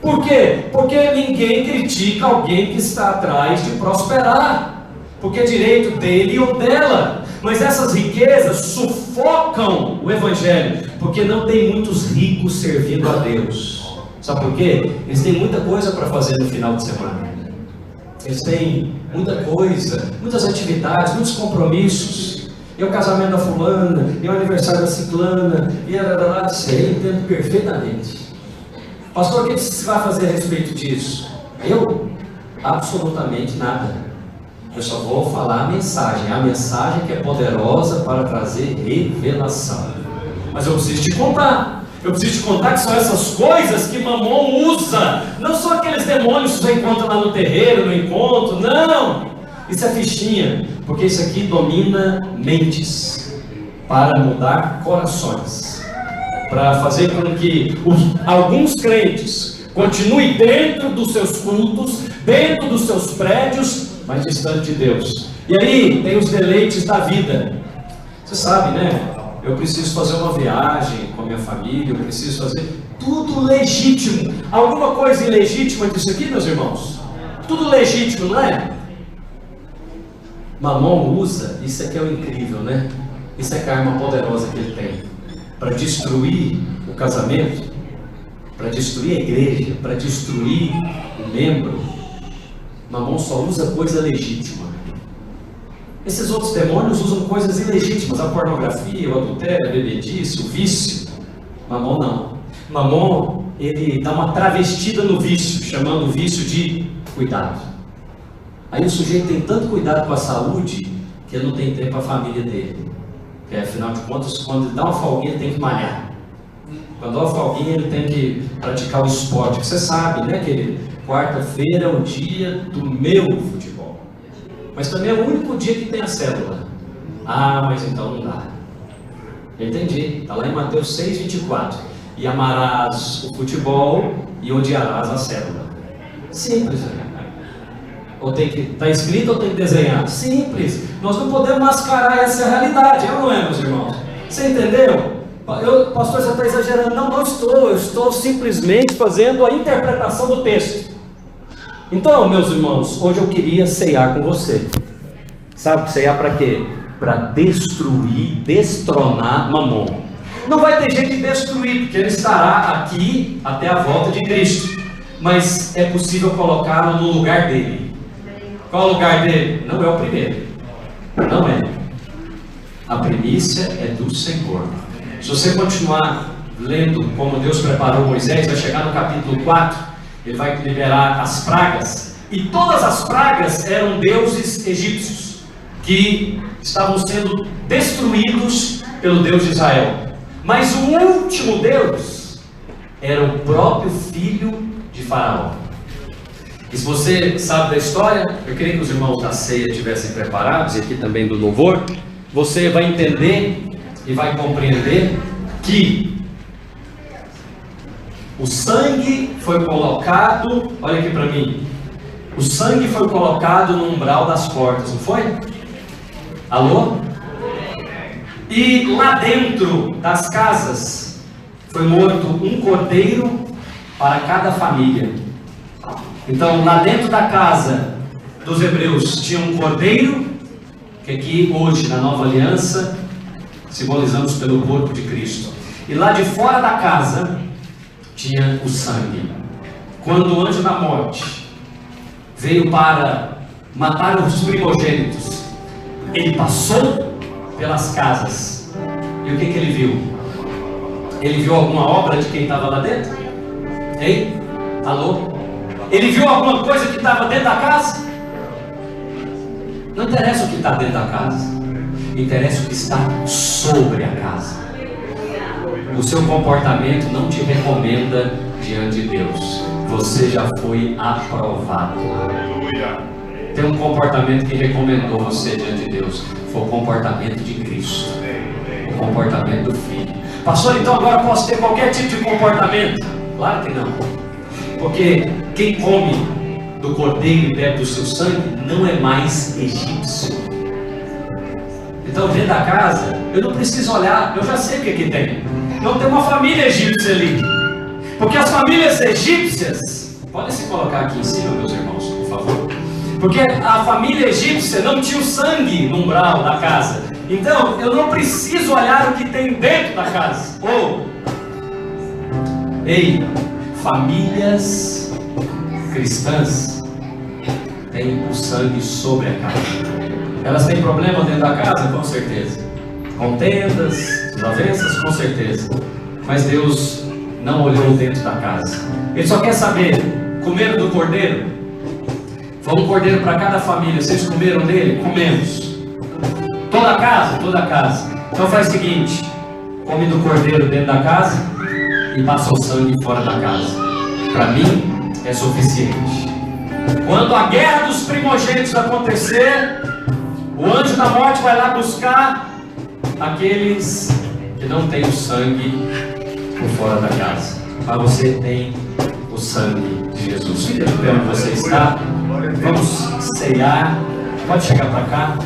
Por quê? Porque ninguém critica alguém que está atrás de prosperar, porque é direito dele ou dela. Mas essas riquezas sufocam o evangelho, porque não tem muitos ricos servindo a Deus. Sabe por quê? Eles têm muita coisa para fazer no final de semana. Eles têm muita coisa, muitas atividades, muitos compromissos. E o casamento da fulana, e o aniversário da ciclana, e a sei, entendo perfeitamente. Pastor, o que você vai fazer a respeito disso? Eu? Absolutamente nada. Eu só vou falar a mensagem que é poderosa para trazer revelação. Mas eu preciso te contar. Eu preciso te contar que são essas coisas que Mamon usa. Não são aqueles demônios que você encontra lá no terreiro, no encontro. Não! Isso é fichinha. Porque isso aqui domina mentes para mudar corações, para fazer com que alguns crentes continuem dentro dos seus cultos, dentro dos seus prédios, mas distante de Deus. E aí tem os deleites da vida. Você sabe, né? Eu preciso fazer uma viagem com a minha família, eu preciso fazer tudo legítimo. Alguma coisa ilegítima disso aqui, meus irmãos? Tudo legítimo, não é? Mamon usa, isso aqui é o incrível, né? Isso é a arma poderosa que ele tem para destruir o casamento, para destruir a igreja, para destruir o membro. Mamon só usa coisa legítima. Esses outros demônios usam coisas ilegítimas, a pornografia, o adultério, a bebedice, o vício. Mamon não. Mamon, ele dá uma travestida no vício, chamando o vício de cuidado. Aí o sujeito tem tanto cuidado com a saúde, que ele não tem tempo para a família dele. Porque afinal de contas, quando ele dá uma folguinha, ele tem que malhar. Quando dá uma folguinha, ele tem que praticar o esporte. Você sabe, né, que quarta-feira é o dia do meu futebol. Mas também é o único dia que tem a célula. Ah, mas então não dá. Entendi. Está lá em Mateus 6,24. E amarás o futebol e odiarás a célula. Simples, né? Ou tem que estar escrito ou tem que desenhar? Simples. Nós não podemos mascarar essa realidade, é ou não é, meus irmãos? Você entendeu? Pastor, você está exagerando. Não, não estou. Eu estou simplesmente fazendo a interpretação do texto. Então, meus irmãos, hoje eu queria ceiar com você. Sabe, ceiar para quê? Para destruir, destronar Mamon. Não vai ter jeito de destruir, porque ele estará aqui até a volta de Cristo. Mas é possível colocá-lo no lugar dele. Qual o lugar dele? Não é o primeiro. Não é. A primícia é do Senhor. Se você continuar lendo como Deus preparou Moisés, vai chegar no capítulo 4, ele vai liberar as pragas. E todas as pragas eram deuses egípcios, que estavam sendo destruídos pelo Deus de Israel. Mas o último Deus era o próprio filho de Faraó. E se você sabe da história, eu queria que os irmãos da ceia estivessem preparados, e aqui também do louvor, você vai entender e vai compreender que o sangue foi colocado, olha aqui para mim, o sangue foi colocado no umbral das portas, não foi? Alô? E lá dentro das casas foi morto um cordeiro para cada família. Então, lá dentro da casa dos hebreus tinha um cordeiro, que aqui hoje na nova aliança simbolizamos pelo corpo de Cristo. E lá de fora da casa tinha o sangue. Quando o anjo da morte veio para matar os primogênitos, ele passou pelas casas. E o que ele viu? Ele viu alguma obra de quem estava lá dentro? Ei? Alô? Ele viu alguma coisa que estava dentro da casa? Não interessa o que está dentro da casa, interessa o que está sobre a casa. O seu comportamento não te recomenda diante de Deus. Você já foi aprovado. Tem um comportamento que recomendou você diante de Deus. Foi o comportamento de Cristo, o comportamento do Filho. Pastor, então agora posso ter qualquer tipo de comportamento? Claro que não. Porque quem come do cordeiro e bebe do seu sangue não é mais egípcio. Então dentro da casa, eu não preciso olhar, eu já sei o que tem. Não tem uma família egípcia ali. Porque as famílias egípcias, podem se colocar aqui em cima, meus irmãos, por favor. Porque a família egípcia não tinha o sangue no umbral da casa. Então eu não preciso olhar o que tem dentro da casa. Ei, famílias cristãs têm o sangue sobre a casa. Elas têm problema dentro da casa? Com certeza. Contendas, desavenças? Com certeza. Mas Deus não olhou dentro da casa. Ele só quer saber, comeram do cordeiro? Foi um cordeiro para cada família. Vocês comeram dele? Comemos. Toda a casa? Toda a casa. Então faz o seguinte, come do cordeiro dentro da casa e passa o sangue fora da casa. Para mim é suficiente. Quando a guerra dos primogênitos acontecer, o anjo da morte vai lá buscar aqueles que não têm o sangue por fora da casa. Mas você tem o sangue de Jesus. Fica de pé onde você está. Vamos ceiar. Pode chegar para cá.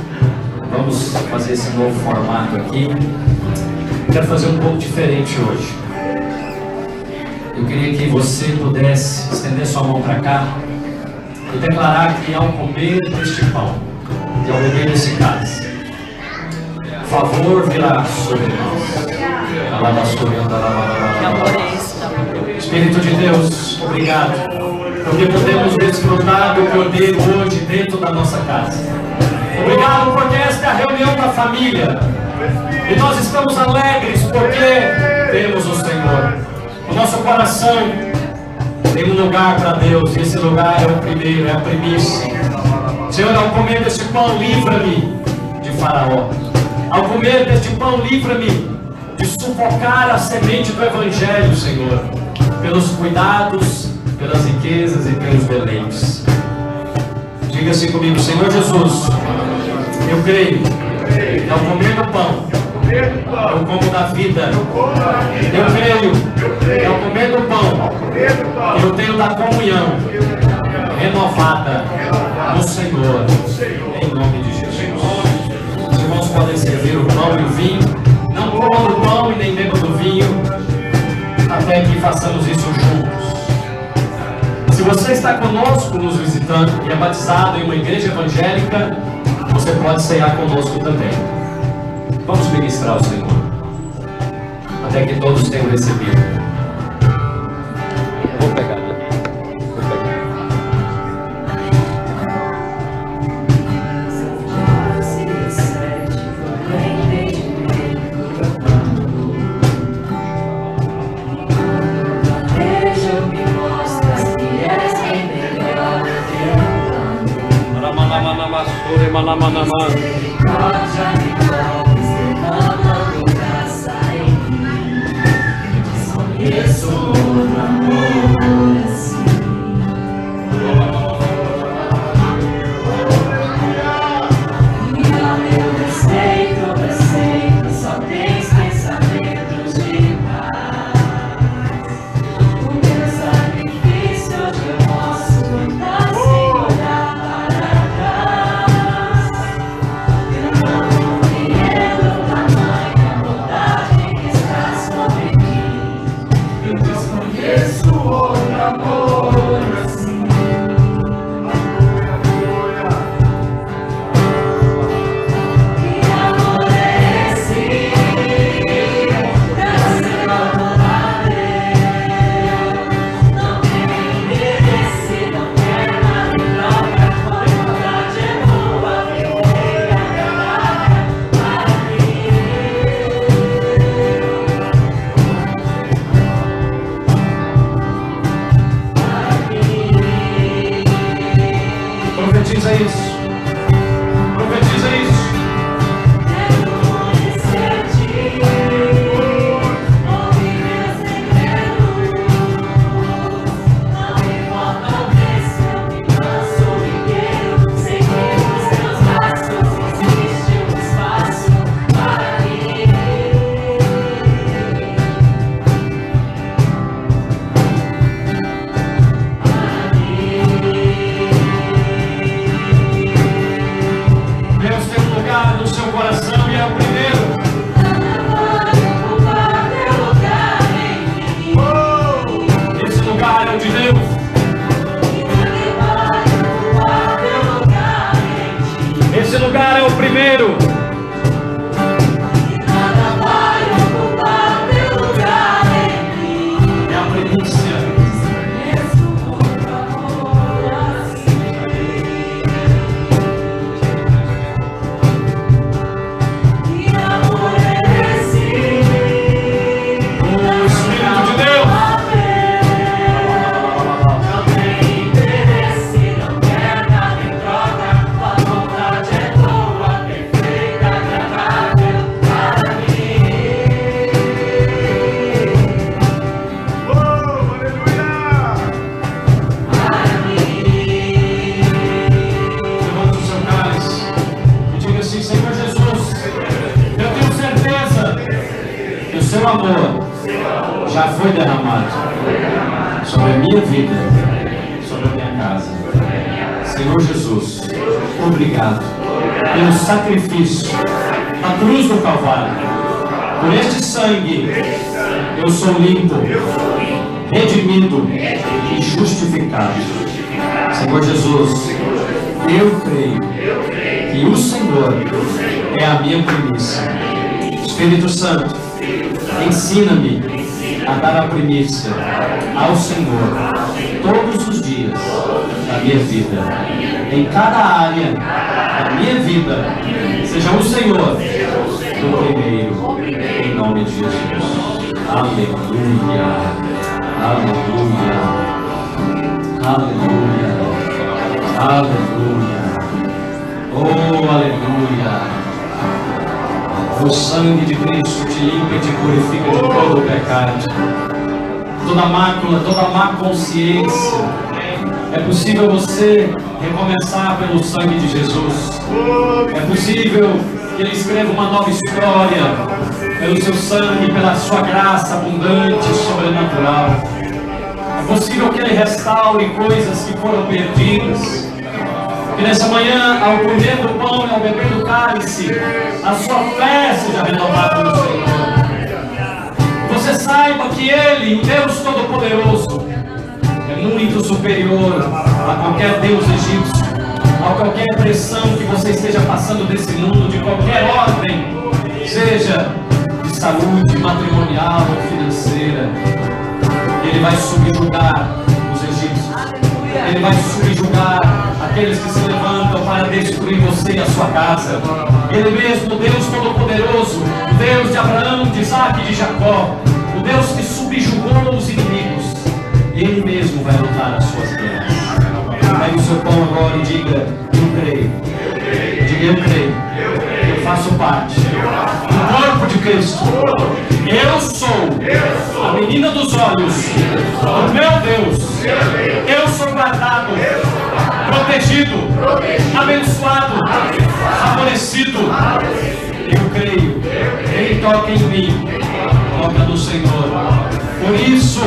Vamos fazer esse novo formato aqui. Quero fazer um pouco diferente hoje. Eu queria que você pudesse estender sua mão para cá e declarar que ao comer deste pão e ao beber desse cálice, favor virá sobre nós. Espírito de Deus, obrigado, porque podemos desfrutar do Cordeiro hoje dentro da nossa casa. Obrigado porque união da família. E nós estamos alegres porque temos o Senhor. O nosso coração tem um lugar para Deus, e esse lugar é o primeiro, é a primícia. Senhor, ao comer deste pão, livra-me de Faraó. Ao comer deste pão, livra-me de sufocar a semente do Evangelho, Senhor, pelos cuidados, pelas riquezas e pelos deleites. Diga assim comigo: Senhor Jesus, eu creio que ao comer do pão, eu como da vida. Eu creio que ao comer do pão, eu tenho da comunhão renovada no Senhor, em nome de Jesus. Os irmãos podem servir o pão e o vinho. Não comam do pão e nem bebam do vinho, até que façamos isso juntos. Se você está conosco nos visitando e é batizado em uma igreja evangélica, você pode ceiar conosco também. Vamos ministrar ao Senhor, até que todos tenham recebido. Vou pegar. já foi derramado sobre a minha vida, sobre a minha casa. Senhor Jesus, obrigado pelo sacrifício na cruz do Calvário. Por este sangue eu sou limpo, redimido e justificado. Senhor Jesus, eu creio que o Senhor é a minha primícia. Espírito Santo, ensina-me a dar a primícia ao Senhor todos os dias da minha vida, em cada área da minha vida seja o Senhor do primeiro, em nome de Jesus. Aleluia, aleluia, aleluia, aleluia, oh aleluia. O sangue de Cristo te limpa e te purifica de todo o pecado, toda mácula, toda má consciência. É possível você recomeçar pelo sangue de Jesus. É possível que Ele escreva uma nova história pelo seu sangue, pela sua graça abundante e sobrenatural. É possível que Ele restaure coisas que foram perdidas. Que nessa manhã, ao comer do pão e ao beber do cálice, a sua fé seja renovada no Senhor. Você saiba que Ele, o Deus Todo-Poderoso, é muito superior a qualquer Deus egípcio, a qualquer pressão que você esteja passando desse mundo, de qualquer ordem, seja de saúde, matrimonial ou financeira. Ele vai subjugar os egípcios. Ele vai subjugar aqueles que se levantam para destruir você e a sua casa. Ele mesmo, o Deus Todo-Poderoso, o Deus de Abraão, de Isaac e de Jacó, o Deus que subjugou os inimigos, Ele mesmo vai lutar as suas guerras. Pegue o seu pão agora e diga: eu creio. Diga: eu creio. Eu faço parte do corpo de Cristo. Eu sou a menina dos olhos do meu Deus. Eu sou guardado, protegido, abençoado, favorecido. Eu creio. Ele toca em mim, toca no Senhor. Por isso,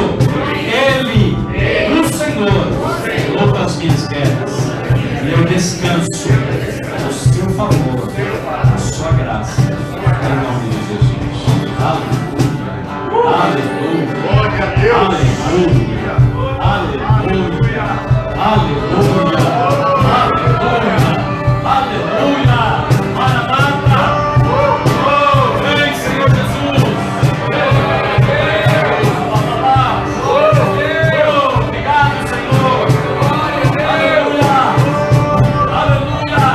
Ele, o Senhor, luta as minhas guerras. E eu descanso no seu favor, na sua graça, em nome de Jesus. Aleluia, aleluia, aleluia, aleluia, aleluia, aleluia, aleluia. Maranata, oh, vem Senhor Jesus. Obrigado, Senhor. Aleluia, aleluia.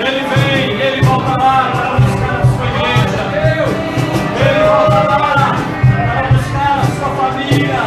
Ele vem, Ele volta lá para buscar a sua igreja. Ele volta lá para buscar a sua família.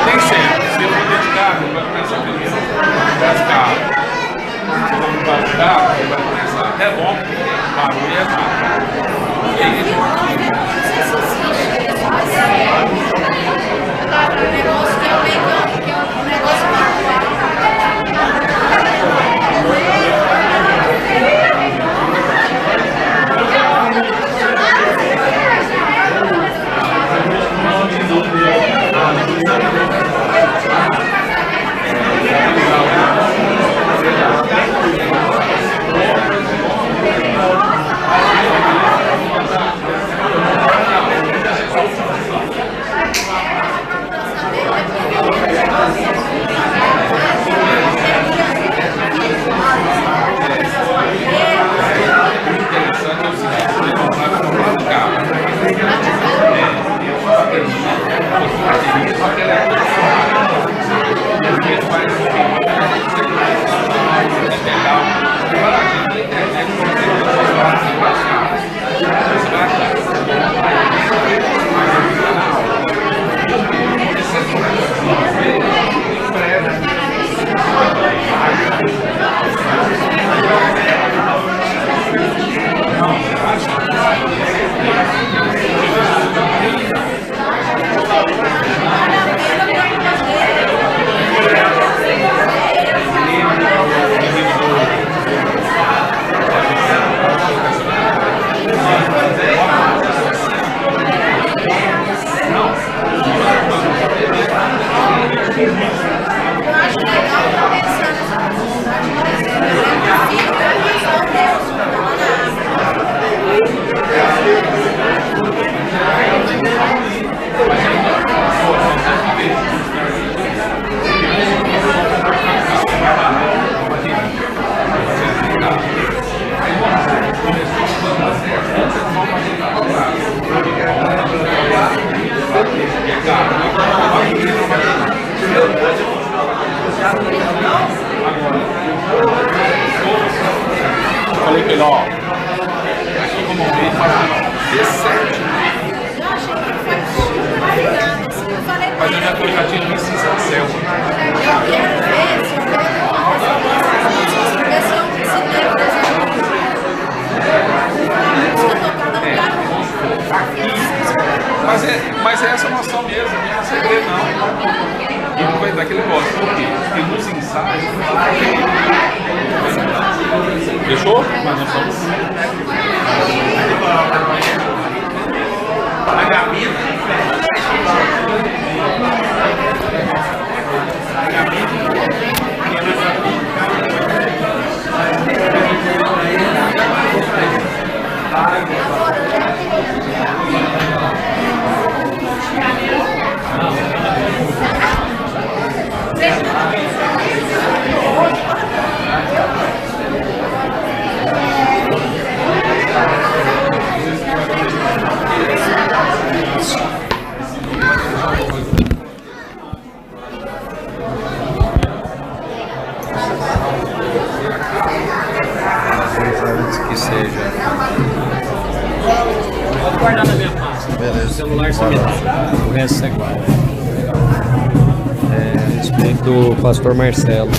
Nem sempre. Se eu for dedicar, ele vai começar primeiro das carros. Se eu não vai ajudar, ele vai começar. É bom, o barulho é rápido. E aí, falei pra ele, ó, aqui como vem, faz D7. Mas eu já tô ligadinho no Céu. Eu quero ver se Mas é essa noção mesmo, não é segredo não. E não vai dar aquele gosto. Por quê? Porque nos ensaios. Fechou? Mas nós estamos. A gaveta. Que seja. Pode guardar na minha pasta. Beleza. O celular você me dá. O resto você guarda. A respeito do pastor Marcelo.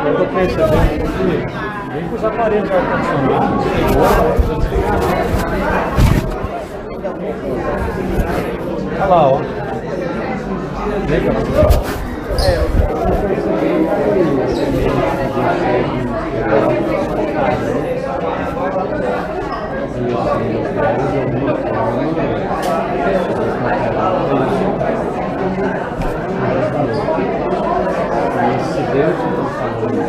Eu tô percebendo que vem com os aparelhos de ar-condicionado, olha lá, ó. Vem cá. Se Deus não falou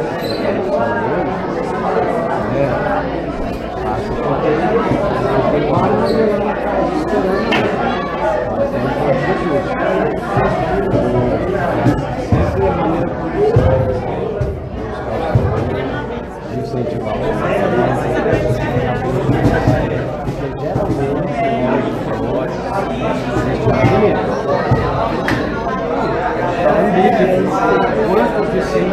quanto que sim,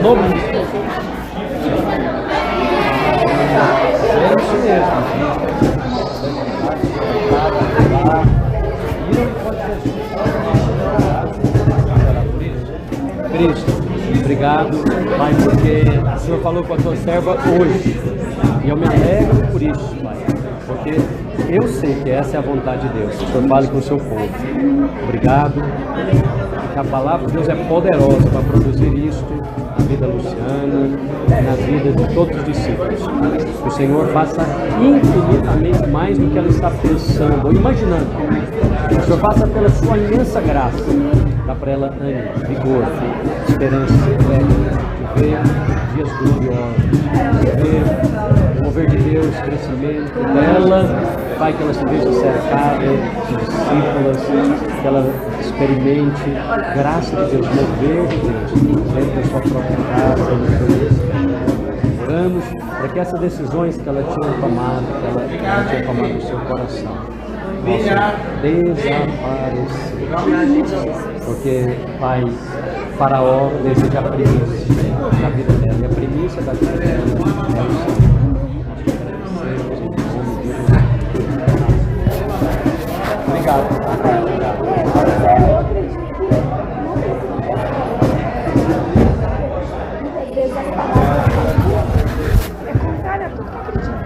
No mundo. É isso mesmo. Cristo, obrigado, Pai, porque o Senhor falou com a tua serva hoje. E eu me alegro por isso, Pai, porque eu sei que essa é a vontade de Deus. Que o Senhor fale com o seu povo. Obrigado. Que a palavra de Deus é poderosa para produzir isto na vida da Luciana, na vida de todos os discípulos. Que o Senhor faça infinitamente mais do que ela está pensando ou imaginando. Que o Senhor faça pela sua imensa graça. Dá para ela ânimo, vigor, esperança, de ver dias gloriosos, de ver o mover de Deus, crescimento dela. Pai, que ela se veja cercada de discípulas, que ela experimente graça de Deus, mover de Deus, dentro da sua própria casa, no seu ministério. Oramos para que essas decisões que ela tinha tomado, que ela tinha tomado no seu coração, possam desaparecer. Porque, Pai, Faraó deseja a primícia da vida dela, e a primícia da vida dela é o Senhor. Obrigado. Eu acredito que não precisa. Muitas vezes as palavras é contrária a tudo que eu acredito.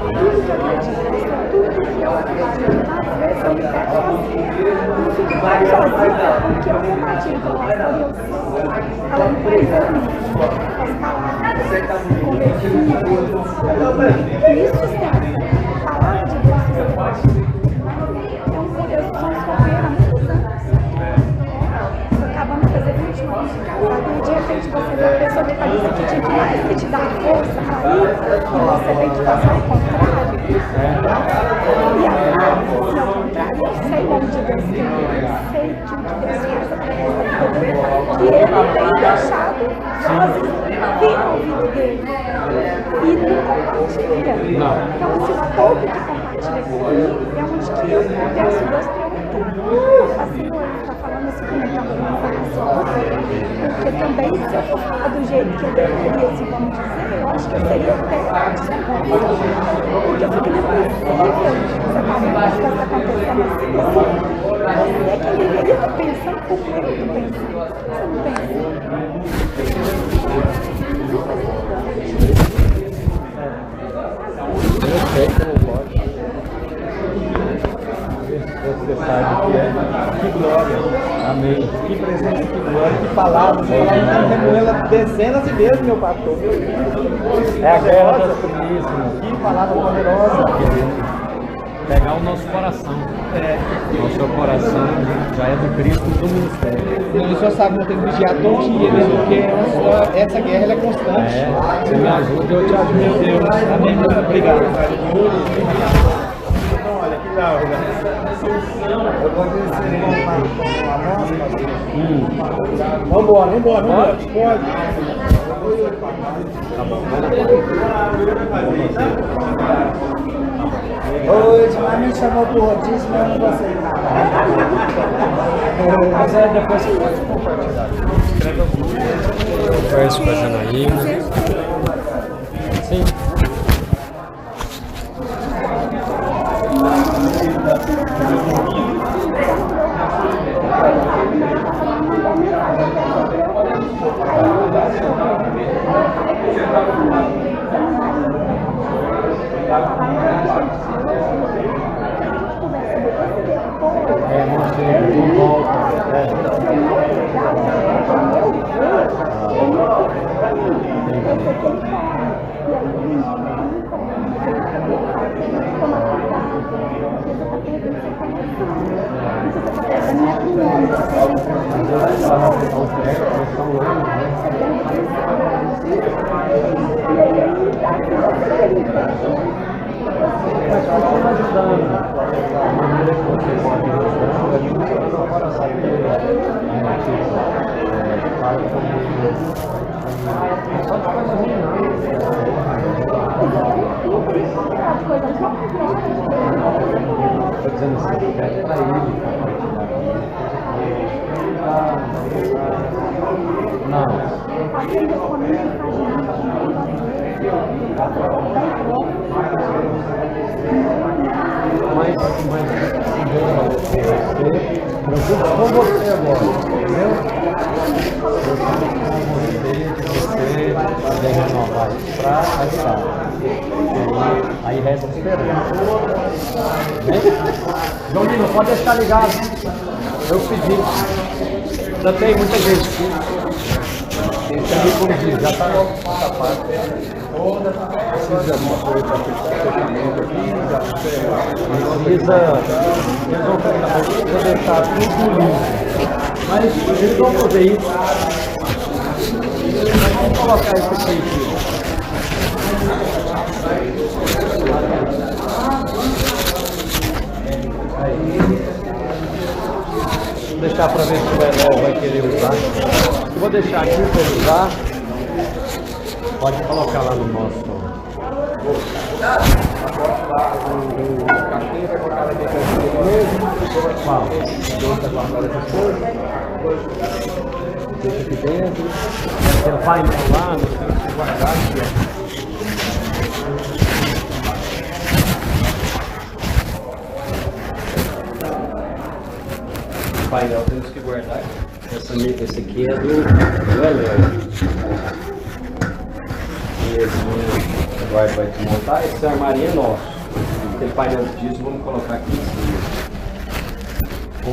Tudo que eu acredito, tudo que eu acredito, às vezes eu me pego não fico mais sozinha, porque eu compartilho com a pastora e eu sei. Ela me prevê as palavras, convertidas. Isso sustenta. A palavra de Deus sustenta. Acabamos de fazer 21 anos de casado e de repente você vê a pessoa que faz isso aqui tinha demais que te dá força para ir e você tem que fazer o contrário. E a fazer o contrário, eu sei onde Deus quer, eu sei que o que Deus faz através da vida dele, que ele tem deixado vozes vir ao ouvido dele e não compartilha. Então, esse pouco que compartilha comigo é onde que eu peço Deus para assim, ele está falando assim como é que porque também se eu for falar do jeito que eu deveria, assim, vamos dizer, eu acho que eu seria até porque eu fico impossível você tá vendo as coisas acontecendo assim, você é quem deveria estar pensando como eu estou pensando, você não pensa. Eu sei que não pode. Você sabe que é. Que glória. Amém. Que presença, que glória, que palavra. Você remoeu ela dezenas de vezes, meu pastor. É a guerra das primícias. Que palavra poderosa. Pegar o nosso coração. Nosso coração já é do Cristo do ministério. O senhor sabe que eu tenho que vigiar todo dia, né? Porque essa guerra ela é constante. Você me ajuda, eu te ajudo. Meu Deus. Amém. Muito obrigado. Olha que da hora. Eu vou dizer uma nossa. Vambora. Pode. Tá bom. Hoje, mas me chamou pro rodízio, mas eu não gostei de nada. Mas depois você pode compartilhar. Escreve o verso com a Janaína. Sim. Não sei, de volta. Mas continua ajudando da maneira que você pode ajudar, a gente agora sabe fala só de coisa ruim, não. Estou dizendo assim, pede para ele compartilhar comigo. Não. Mas você preocupa com você agora, entendeu? Você poder renovar isso para ajudar. Aí resta esperando. João Lino, pode deixar ligado. Eu pedi. Já tem muita gente aqui. Tem que me corrigir, já está essa parte. Precisa de alguma coisa para fechamento aqui, precisa deixar tudo limpo. Mas eles vão fazer isso. Vamos colocar isso aqui. Vou deixar para ver se o Eló vai querer usar. Eu vou deixar aqui para ele usar. Pode colocar lá no nosso. Caixinha vai colocar aqui mesmo. Qual? Deixa guardar essas coisas. Deixa aqui dentro. Tem o painel lá, não tem que guardar aqui. O painel temos que guardar. Esse aqui é do Eléo. Vai desmontar, esse armário é nosso. Aquele painel de disco, vamos colocar aqui em cima. Ô,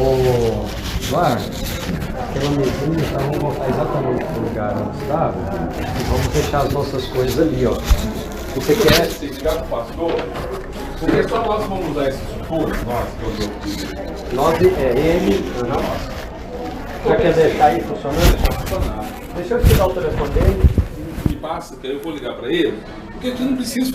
Eduardo, aquela mesinha, tá, vamos voltar exatamente para o lugar onde estava e vamos deixar as nossas coisas ali, ó. Você quer? Pastor, porque só nós vamos usar esse suporte, Nós é ele, não. Já quer deixar aí funcionando? Deixa eu te dar o telefone dele. Me passa, que aí eu vou ligar para ele, porque aqui não precisa